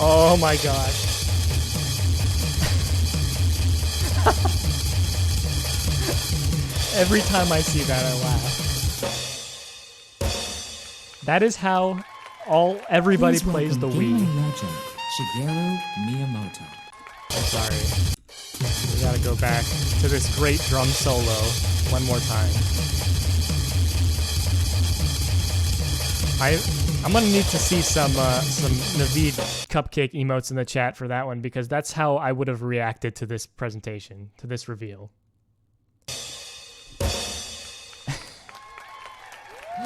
Oh my gosh. Every time I see that, I laugh. That is how everybody plays the Wii. Legend, Shigeru Miyamoto. I'm sorry. We gotta go back to this great drum solo one more time. I'm gonna need to see some Naveed cupcake emotes in the chat for that one, because that's how I would have reacted to this presentation, to this reveal.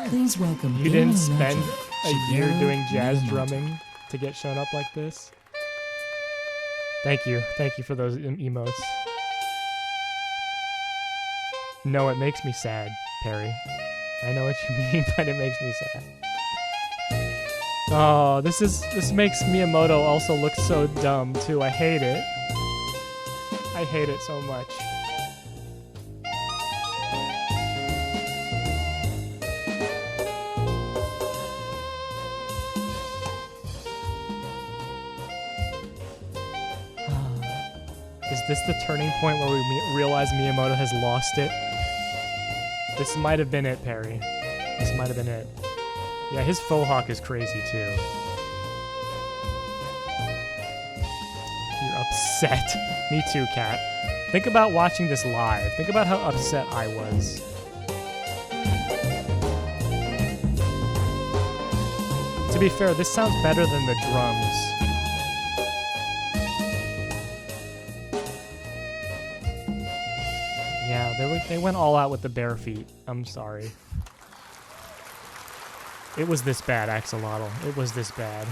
Please welcome. You didn't spend a year doing jazz drumming to get shown up like this? Thank you for those emotes. No, it makes me sad, Perry. I know what you mean, but it makes me sad. Oh, this makes Miyamoto also look so dumb too. I hate it. I hate it so much. Is this the turning point where we realize Miyamoto has lost it? This might have been it, Perry. This might have been it. Yeah, his faux hawk is crazy too. You're upset. Me too, Kat. Think about watching this live. Think about how upset I was. To be fair, this sounds better than the drums. Yeah, they went all out with the bare feet. I'm sorry. It was this bad, Axolotl. It was this bad.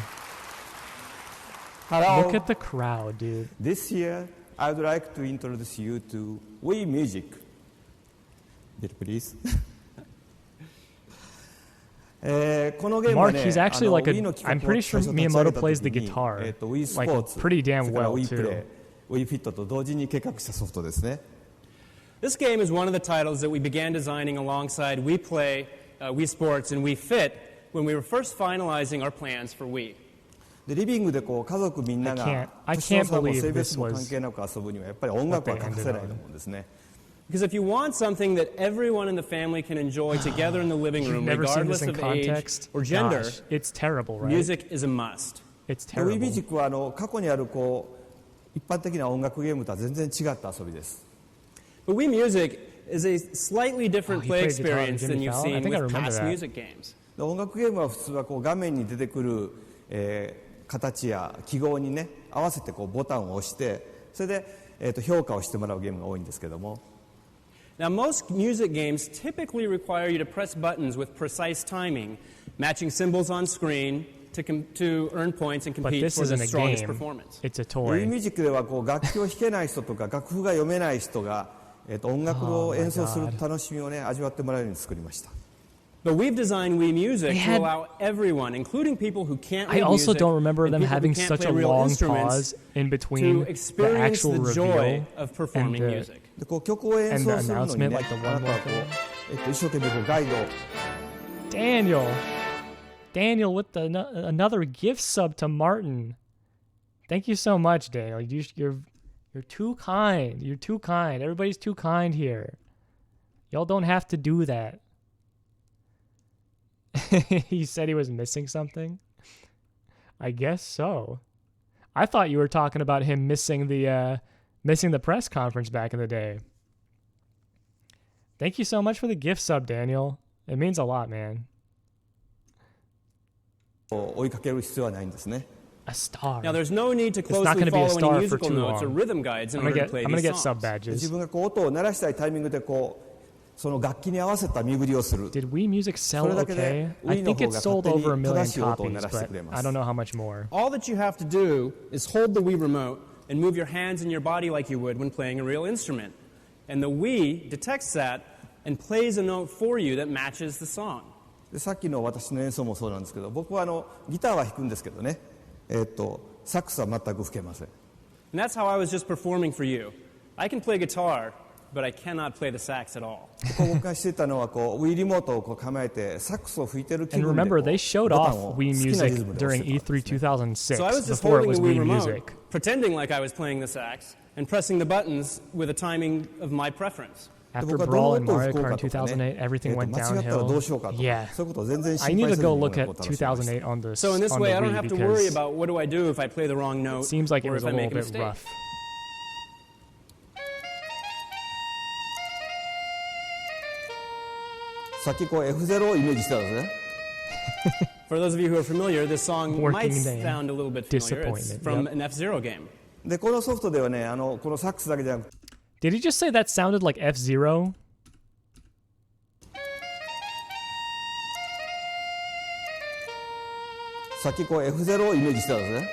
Hello. Look at the crowd, dude. This year, I would like to introduce you to Wii Music. Please. Mark, he's actually like I'm pretty sure Miyamoto plays the guitar like pretty damn well too. This game is one of the titles that we began designing alongside Wii Play, Wii Sports, and Wii Fit when we were first finalizing our plans for Wii. I can't believe this was because if you want something that everyone in the family can enjoy together in the living room, regardless of age or gender, it's terrible, right? Music is a must. It's terrible. But Wii Music is a slightly different play experience than you've seen with past music games. 形や記号にね合わせてこうボタンを押してそれで、評価をしてもらうゲームが多いんですけども。Now, most music games typically require you to press buttons with precise timing, matching symbols on screen to earn points and compete for the strongest performance. It's a toy. ミュージックではこう楽器を弾けない人とか楽譜が読めない人が、音楽を演奏する楽しみをね味わってもらえるように作りました。But we've designed Wii Music to allow everyone, including people who can't read I also music, don't remember and them people who having can't such play a real long instruments pause in between to the experience actual the joy reveal of performing and music. でこう曲を演and 奏 the するのに announcement, ね、 like the あ one なたはこう、一生懸命こうガイドを。Daniel with another gift sub to Martin. Thank you so much, Daniel. You're too kind. You're too kind. Everybody's too kind here. Y'all don't have to do that. He said he was missing something. I guess so. I thought you were talking about him missing the press conference back in the day. Thank you so much for the gift sub, Daniel. It means a lot, man. 追いかける必要はないんですね。A star. Now, there's no need to closely follow any musical notes or rhythm guides in order to play I'm gonna these get sub songs. badges. 自分がこう音を鳴らしたいタイミングでこうその楽器に合わせた身振りをする。 Did Wii Music sell それだけで okay? I think it sold over 1 million 正しい音を鳴 copies, らして but くれま I す。 don't know how much more. All that you have to do is hold the Wii remote and move your hands and your body like you would when playing a real instrument. And the Wii detects that and plays a note for you that matches the song. でさっきの私の演奏もそうなんですけど、僕はギターは弾くんですけどね、サックスは全く吹けません。And that's how I was just performing for you. I can play guitar, but I cannot play the sax at all. 僕がしてたのはこう Wii リモートをこう構えてサックスを吹いてる気 And 分で remember, they showed ボタ off ンを Wii 好きなリ Music ズムで押 during してたんですね。 E3 2006 So I was just before it holding was the Wii Wii remote, Music. pretending like I was playing the sax, and pressing the buttons with a timing of my preference. After Brawl and Mario Kart in 2008, everything went downhill. Yeah. I need to go look at 2008 on the So in this way, I don't have to worry because about what do I do if I play the wrong note it seems like it or was if a I little make a bit mistake. rough. さっきこう F0 をイメージしてたんですね。For those of you who are familiar, this song might Working name. sound a little bit familiar. It's Disappointment. from Yep. an F-Zero game. でこのソフトではね、このサックスだけじゃなくて Did he just say that sounded like F-Zero? さっきこう F0 をイメージしてたんですね。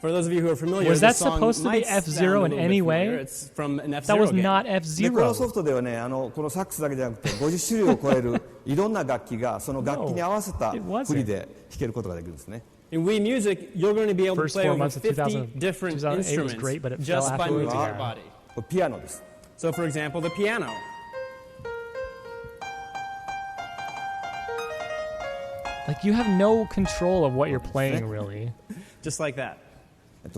For those of you who are familiar, Was that this song supposed to be might sound F-Zero a in little any bit familiar. way? It's from an That F-Zero was game. not でこの F-Zero. ソフトではね、このサックスだけじゃなくて50種類を超えるいろんな楽器がその楽器に合わせた it wasn't. 振りで弾けることができるんですね。 In Wii Music, you're going to be able to First play 4 over months of 50 2000 different 2008 was instruments great, but it just fell by afterwards. moving your Yeah. body. これピアノです。 So, for example, the piano. Like, you have no control of what you're playing, really. Just like that.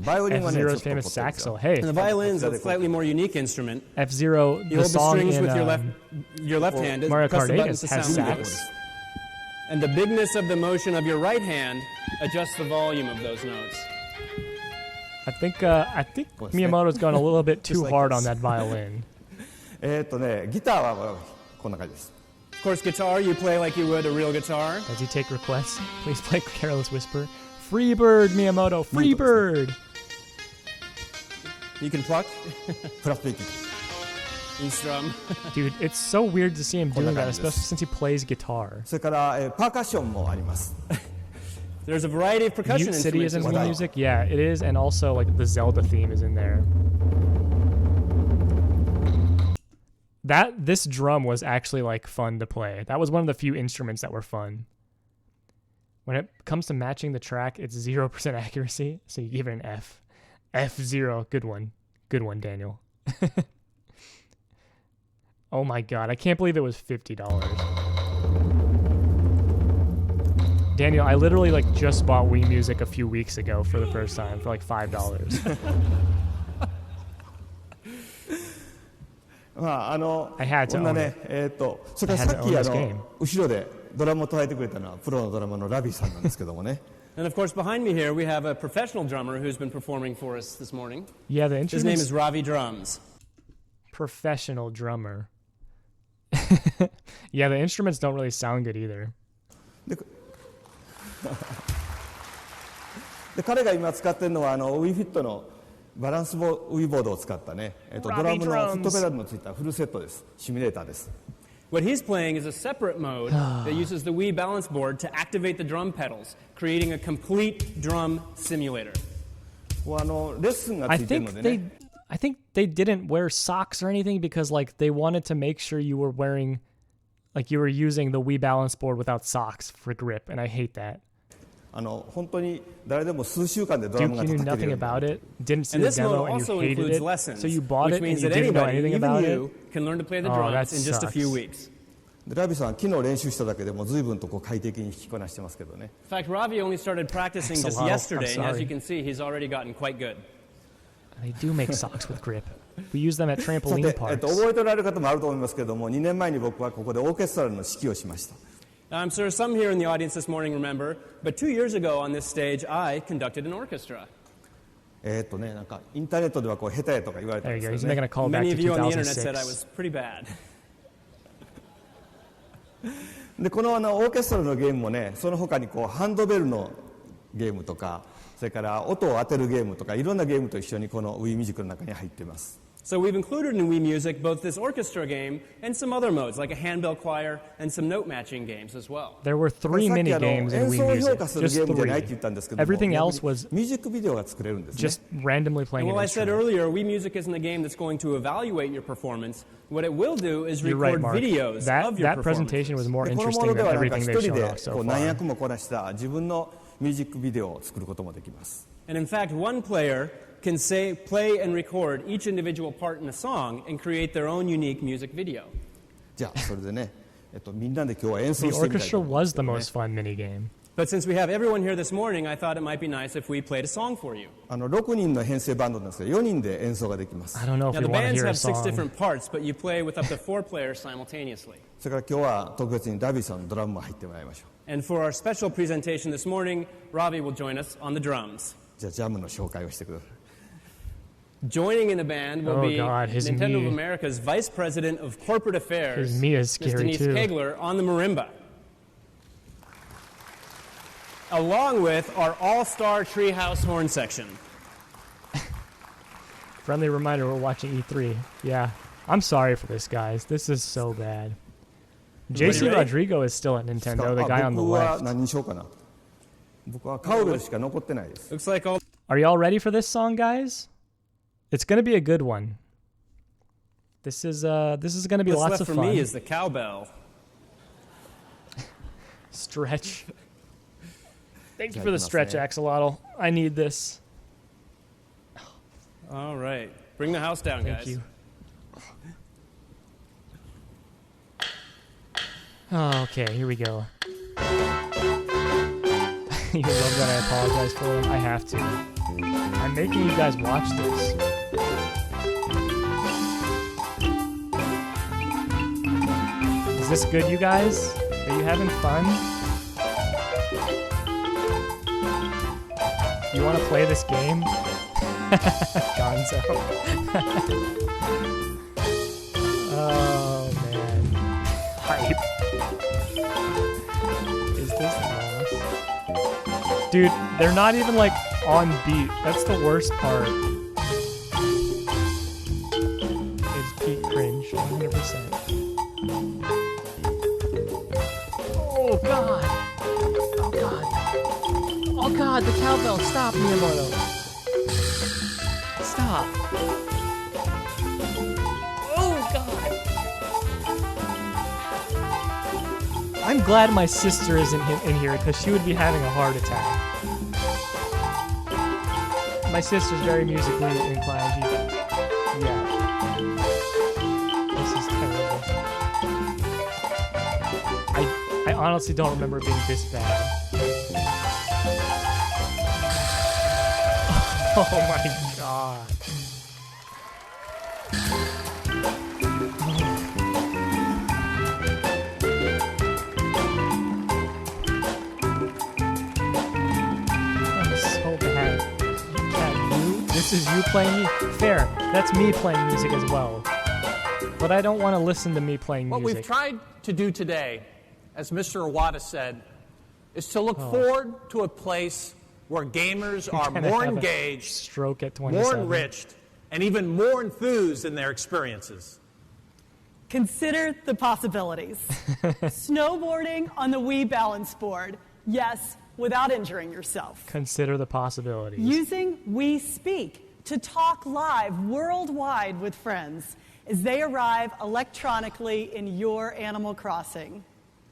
バイオリンはね、ちょっ F-Zero's と famous 凝ってるんですよ saxo. Hey, And the violin's a slightly more unique instrument. F-Zero, You the hold the song strings in with your left hand. Mario Press the Kart 8 buttons to has sound the sax. notes. And the bigness of the motion of your right hand adjusts the volume of those notes. I think Miyamoto's gone a little bit too like hard this. on that violin. ギターはこんな感じです。 Of course, guitar, you play like you would a real guitar. Does he take requests? Please play Careless Whisper. Freebird, Miyamoto, Freebird! You can pluck フラットピッキン and strum. Dude, it's so weird to see him doing that, especially since he plays guitar. それからパーカッションもあります。 There's a variety of percussion Mute City instruments is in as Wii well. Music? Yeah, it is, and also like the Zelda theme is in there. This drum was actually like fun to play. That was one of the few instruments that were fun. When it comes to matching the track, it's 0% accuracy, so you give it an F. F0, good one. Good one, Daniel. Oh my god, I can't believe it was $50. Daniel, I literally like just bought Wii Music a few weeks ago for the first time for like $5. まあI had to こんな own ね it. それからさっ I had to き own this game. 後ろでドラムを叩いてくれたのはプロのドラマーのラビーさんなんですけどもね。 And of course, behind me here, we have a professional drummer who's been performing for us this morning. Yeah, the His name instrument's is Ravi Drums. professional drummer. Yeah, the instruments don't really sound good either. で彼が今使ってるのはWiiFit のバランスWiiボードを使ったね、ドラムのフットペダルのついたフルセットです。シミュレーターです。What he's playing is a separate mode that uses the Wii balance board to activate the drum pedals, creating a complete drum simulator. レッスンがついてるのでね。I think they didn't wear socks or anything because like they wanted to make sure you were wearing, like you were using the Wii balance board without socks for grip, and I hate that. 本当に誰でも数週間でドラムが Duke, you knew 叩ける nothing about it, didn't see And the this mode demo, and also you hated includes it, lessons, so you bought which it and means you that didn't know anybody, anything even about you, it. can learn to play the Oh, drums that in just a few sucks. weeks. でラビさん昨日練習しただけでも随分と快適に弾きこなしてますけどね。In fact, Ravi only started practicing just yesterday, and as you can see, he's already gotten quite good. They do make socks with grip. We use them at trampoline さて、 parks. 覚えておられる方もあると思いますけども、2年前に僕はここでオーケストラの指揮をしました。I'm sure some here in the audience this morning remember, but 2 years ago on this stage, I conducted an orchestra. なんかインターネットでは下手やとか言われたん There で you す go. よ He's making ね。 a call back Many to of you on the internet said I 2006. was pretty bad. でこのオーケストラのゲームもね、その他にハンドベルのゲームとか、それから音を当てるゲームとかいろんなゲームと一緒にこの Wii ミュージックの中に入っています。So we've included in Wii Music both this orchestra game and some other modes, like a handbell choir and some note matching games as well. There were 3 mini games in 演 Wii 奏を評 Music. 価する Just ゲームじゃないって 3. 言ったんですけども、 Everything else was ミュージックビデオが作れるんですね。 just randomly playing And an while I said instrument. earlier, Wii Music isn't a game that's going to evaluate your performance. What it will do is You're right, record Mark. videos That, of your that presentation was performances. more でこの interesting もので than はなんか everything 一 they've 人 shown で off so 何 far. 役もこなした自分のミュージックビデオを作ることもできます。 And in fact, one player can play and record each individual part in a song and create their own unique music video. じゃあそれでね、みんなで今日は演奏 The してみたい orchestra と思いま was す the most fun mini game. But since we have everyone here this morning, I thought it might be nice if we played a song for you. 6人の編成バンドなんですけど、4人で演奏ができます。 I don't know if Now, you the want to bands hear a have 6 song. different parts, but you play with up to 4 players simultaneously. それから今日は特別にダビーさんのドラムも入ってもらいましょう。 And for our special presentation this morning, Ravi will join us on the drums. じゃあジャムの紹介をしてください。 Joining in the band will Oh, be God, his Nintendo of knee. America's Vice President of Corporate Affairs, His knee is Ms. scary, Denise too. Kegler, on the marimba. Along with our all-star treehouse horn section. Friendly reminder, we're watching E3. Yeah. I'm sorry for this, guys. This is so bad. JC ready? Rodrigo is still at Nintendo, the guy on the 僕は left. 何にしようかな。僕はカウベルしか残ってないです。 Looks like all Are y'all ready for this song, guys? It's gonna be a good one. This is gonna be that's lots left of for fun. me is the cowbell. Stretch. Thank you for the stretch, Axolotl. I need this. All right. Bring the house down, Thank guys. you. Oh, okay, here we go. You love that I apologize for them? I have to. I'm making you guys watch this. Is this good, you guys? Are you having fun? You want to play this game? Gonzo. Oh, man. Hype. Is this lost? Dude, they're not even, like, on beat. That's the worst part. It's peak cringe, 100%. Oh, God. Oh, God. Oh, God, the cowbell. Stop, Miyamoto. Stop. Oh, God. I'm glad my sister isn't in here because she would be having a heart attack. My sister's very musically inclined. Yeah. This is terrible. I honestly don't remember it being this bad. Oh my god. I'm so bad. This is you playing me? Fair. That's me playing music as well. But I don't want to listen to me playing music. What we've tried to do today, as Mr. Iwata said, is to look forward to a place where gamers are more engaged, stroke at more enriched, and even more enthused in their experiences. Consider the possibilities. Snowboarding on the Wii balance board, yes, without injuring yourself. Consider the possibilities. Using Wii Speak to talk live worldwide with friends as they arrive electronically in your Animal Crossing.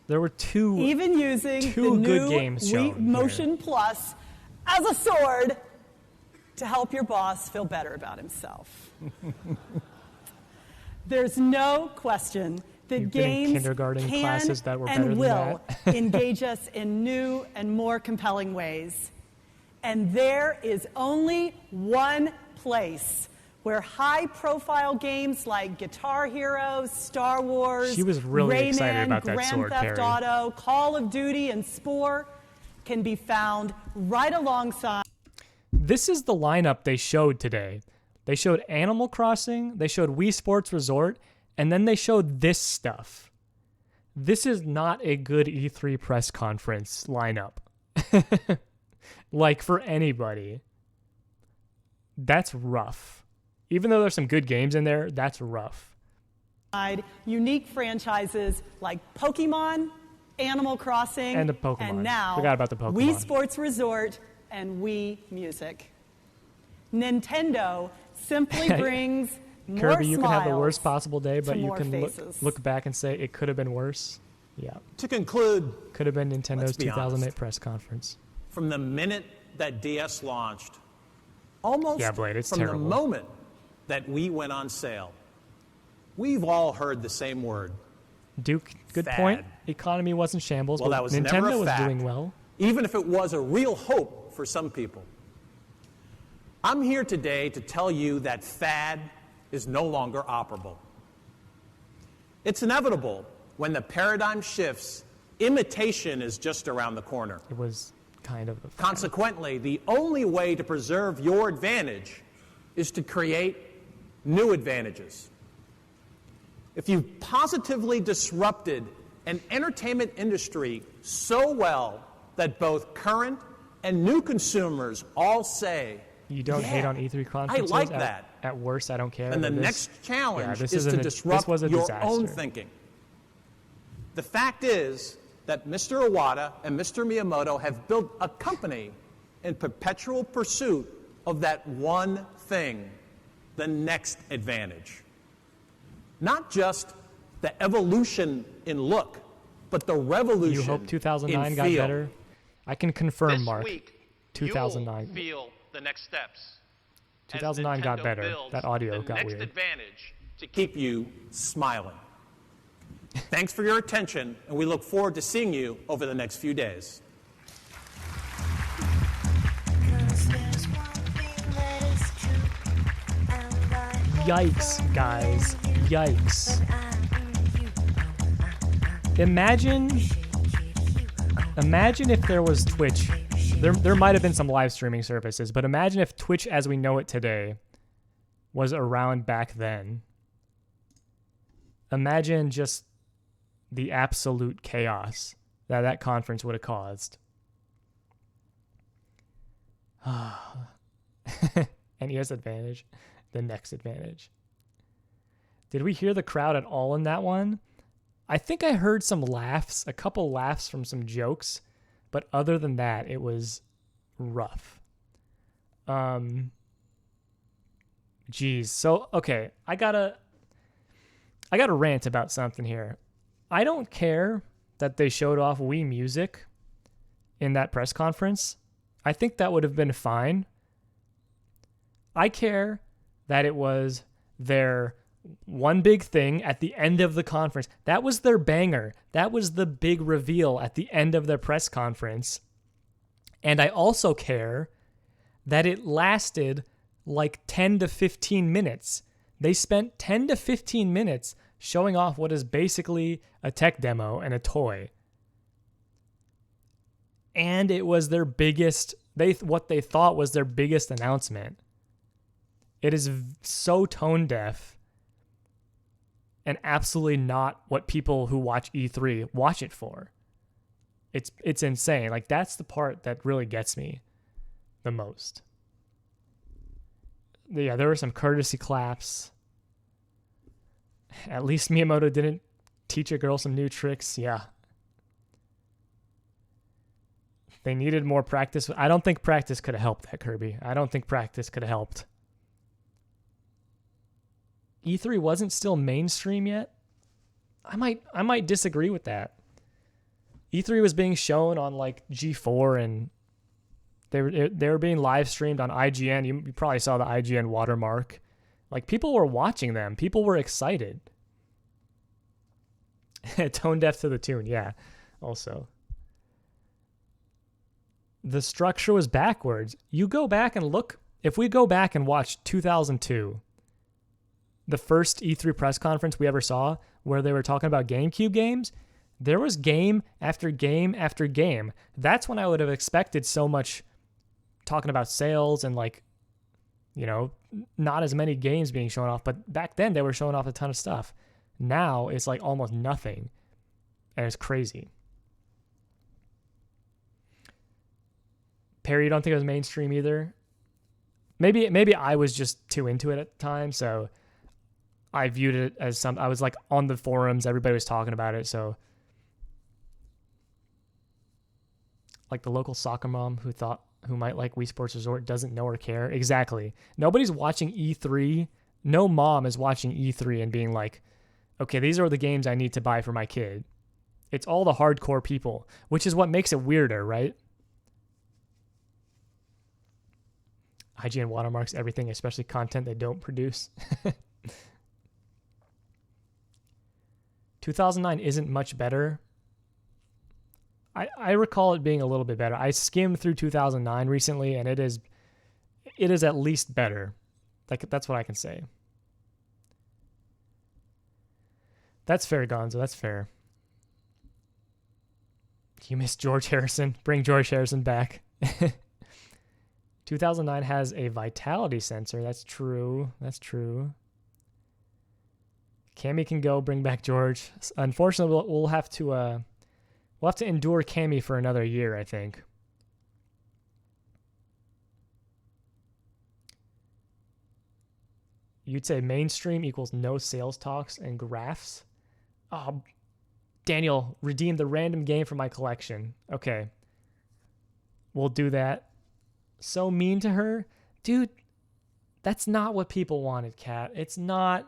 There were two Even using the good new games Wii shown Motion Plus as a sword to help your boss feel better about himself. There's no question that games kindergarten can classes that were better and than will that. engage us in new and more compelling ways. And there is only one place where high-profile games like Guitar Hero, Star Wars, She was really Rayman, excited about that Grand sword, Theft Perry. Auto, Call of Duty, and Spore can be found right alongside. This is the lineup they showed today. They showed Animal Crossing, they showed Wii Sports Resort, and then they showed this stuff. This is not a good E3 press conference lineup. Like, for anybody. That's rough. Even though there's some good games in there, that's rough. Unique franchises like Pokemon, Animal Crossing, And the Pokemon. and now Forgot about the Pokemon. Wii Sports Resort and Wii Music. Nintendo simply brings more Kirby, you can have the smiles worst possible day, but to you more can faces. look back and say it could have been worse. Yeah. To conclude, Could have been Nintendo's let's be 2008 honest. press conference. From the minute that DS launched, almost Yeah, Blade, it's from terrible. the moment that we went on sale, we've all heard the same word. Duke, good Fad. point. Economy was in shambles, Well, but that was Nintendo never a was fact, doing well. even if it was a real hope for some people. I'm here today to tell you that fad is no longer operable. It's inevitable when the paradigm shifts, imitation is just around the corner. It was kind of a fad. Consequently, the only way to preserve your advantage is to create new advantages. If you've positively disrupted an entertainment industry so well that both current and new consumers all say, You don't "Yeah, hate on E3 conferences? I like that." At worst, I don't care. And the but this- next challenge this is isn't to a- disrupt this was a your disaster. own thinking. The fact is that Mr. Iwata and Mr. Miyamoto have built a company in perpetual pursuit of that one thing, the next advantage. Not just the evolution in look, but the revolution You hope 2009 in got feel. better? I can confirm, This Mark. week, 2009. you'll feel the next steps. as 2009 got Nintendo better. builds That audio the got next weird. advantage to keep you smiling. Thanks for your attention, and we look forward to seeing you over the next few days. Yikes, guys. Yikes. Imagine if there was Twitch. There might have been some live streaming services, but imagine if Twitch as we know it today was around back then. Imagine just the absolute chaos that that conference would have caused. NES advantage, the next advantage. Did we hear the crowd at all in that one? I think I heard some laughs, a couple laughs from some jokes, but other than that, it was rough. Geez. So, okay, I gotta rant about something here. I don't care that they showed off Wii Music in that press conference. I think that would have been fine. I care that it was their one big thing at the end of the conference. That was their banger. That was the big reveal at the end of their press conference. And I also care that it lasted like 10 to 15 minutes. They spent 10 to 15 minutes showing off what is basically a tech demo and a toy. And it was their biggest, what they thought was their biggest announcement. It is so tone deaf and absolutely not what people who watch E3 watch it for. It's insane. Like, that's the part that really gets me. the most. Yeah, there were some courtesy claps. At least Miyamoto didn't teach a girl some new tricks. Yeah. They needed more practice. I don't think practice could have helped that, Kirby. I don't think practice could have helped. E3 wasn't still mainstream yet. I might disagree with that. E3 was being shown on like G4 and they were being live streamed on IGN. You probably saw the IGN watermark. Like, people were watching them. People were excited. Tone deaf to the tune, yeah. Also, the structure was backwards. You go back and look. If we go back and watch 2002, the first E3 press conference we ever saw, where they were talking about GameCube games, there was game after game after game. That's when I would have expected so much talking about sales and, like, you know, not as many games being shown off. But back then they were showing off a ton of stuff. Now it's like almost nothing. And it's crazy. Perry, you don't think it was mainstream either? Maybe I was just too into it at the time, so I viewed it as I was like on the forums, everybody was talking about it, so like the local soccer mom who might like Wii Sports Resort doesn't know or care. Exactly. Nobody's watching E3. No mom is watching E3 and being like, okay, these are the games I need to buy for my kid. It's all the hardcore people, which is what makes it weirder, right? IGN watermarks everything, especially content they don't produce. 2009 isn't much better. I recall it being a little bit better. I skimmed through 2009 recently, and it is at least better. Like, that's what I can say. That's fair, Gonzo. That's fair. You missed George Harrison. Bring George Harrison back. 2009 has a vitality sensor. That's true. That's true. Cammy can go. Bring back George. Unfortunately, we'll have to endure Cammy for another year, I think. You'd say mainstream equals no sales talks and graphs. Oh, Daniel, redeem the random game from my collection. Okay. We'll do that. So mean to her. Dude, that's not what people wanted, Kat. It's not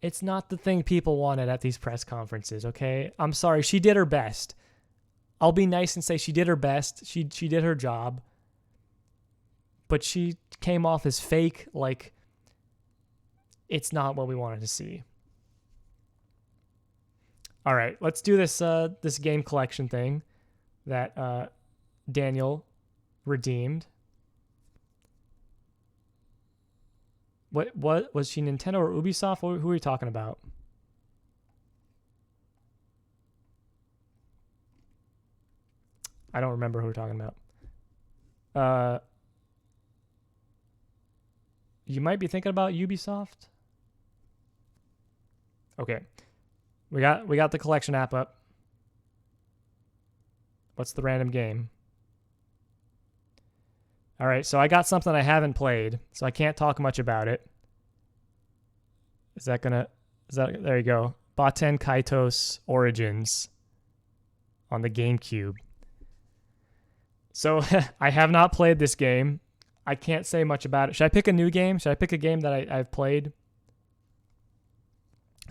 the thing people wanted at these press conferences, okay? I'm sorry. She did her best. I'll be nice and say she did her best. She did her job. But she came off as fake, like it's not what we wanted to see. All right, let's do this this game collection thing that Daniel redeemed. What was she, Nintendo or Ubisoft? Who are you talking about? I don't remember who we're talking about. You might be thinking about Ubisoft. Okay. We got the collection app up. What's the random game? All right, so I got something I haven't played, so I can't talk much about it. There you go. Baten Kaitos Origins on the GameCube. So I have not played this game. I can't say much about it. Should I pick a new game? Should I pick a game that I've played?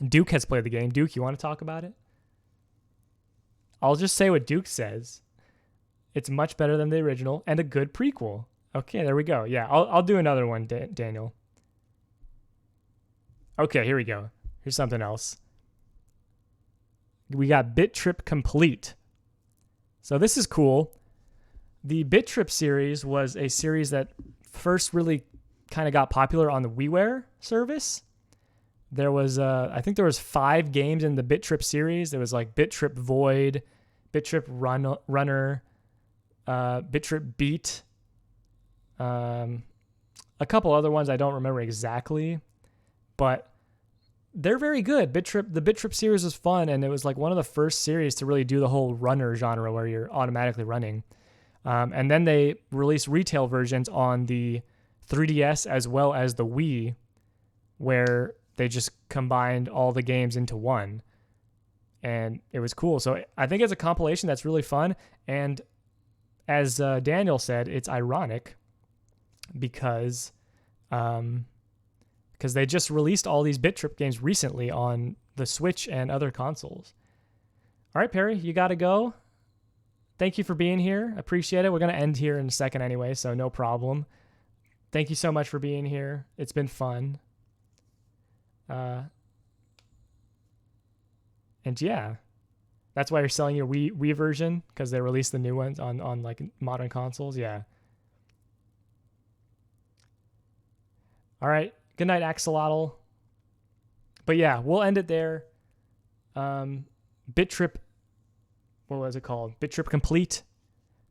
Duke has played the game. Duke, you want to talk about it? I'll just say what Duke says. It's much better than the original and a good prequel. Okay, there we go. Yeah, I'll do another one, Daniel. Okay, here we go. Here's something else. We got Bit Trip Complete. So this is cool. The Bit Trip series was a series that first really kind of got popular on the WiiWare service. There was, I think there was 5 games in the Bit Trip series. There was like Bit Trip Void, Bit Trip Runner, Bit Trip Beat, a couple other ones I don't remember exactly, but they're very good. The Bit Trip series was fun, and it was like one of the first series to really do the whole runner genre where you're automatically running. And then they released retail versions on the 3DS as well as the Wii, where they just combined all the games into one. And it was cool. So I think it's a compilation that's really fun. And as Daniel said, it's ironic because they just released all these Bit Trip games recently on the Switch and other consoles. All right, Perry, you got to go. Thank you for being here. Appreciate it. We're going to end here in a second anyway, so no problem. Thank you so much for being here. It's been fun. And yeah, that's why you're selling your Wii version, because they released the new ones on like modern consoles. Yeah. All right. Good night, Axolotl. But yeah, we'll end it there. Bit Trip, what was it called? Bit Trip Complete.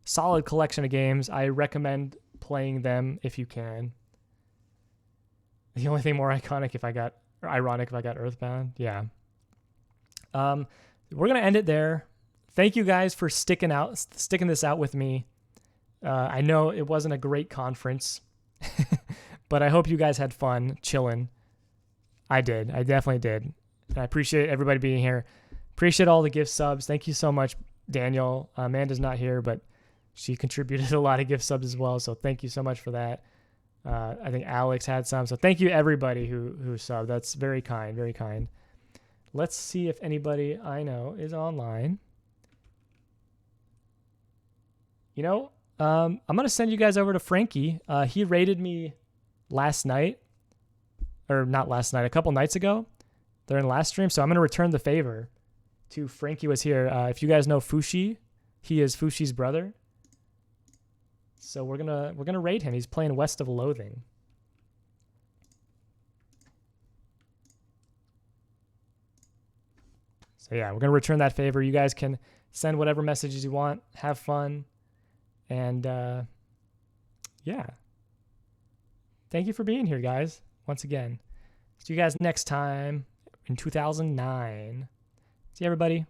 Solid collection of games. I recommend playing them if you can. The only thing more ironic if I got Earthbound. Yeah. We're gonna end it there. Thank you guys for sticking this out with me. I know it wasn't a great conference, but I hope you guys had fun chilling. I did. I definitely did. And I appreciate everybody being here. Appreciate all the gift subs. Thank you so much, Daniel. Amanda's not here, but she contributed a lot of gift subs as well. So thank you so much for that. I think Alex had some. So thank you everybody who subbed. That's very kind, very kind. Let's see if anybody I know is online. You know, I'm going to send you guys over to Frankie. He rated me last night. Or not last night, a couple nights ago during the last stream. So I'm going to return the favor to Frankie was here. If you guys know Fushi, he is Fushi's brother. So we're gonna rate him. He's playing West of Loathing. So yeah, we're gonna return that favor. You guys can send whatever messages you want, have fun, and yeah. Thank you for being here, guys. Once again. See you guys next time in 2009. See everybody.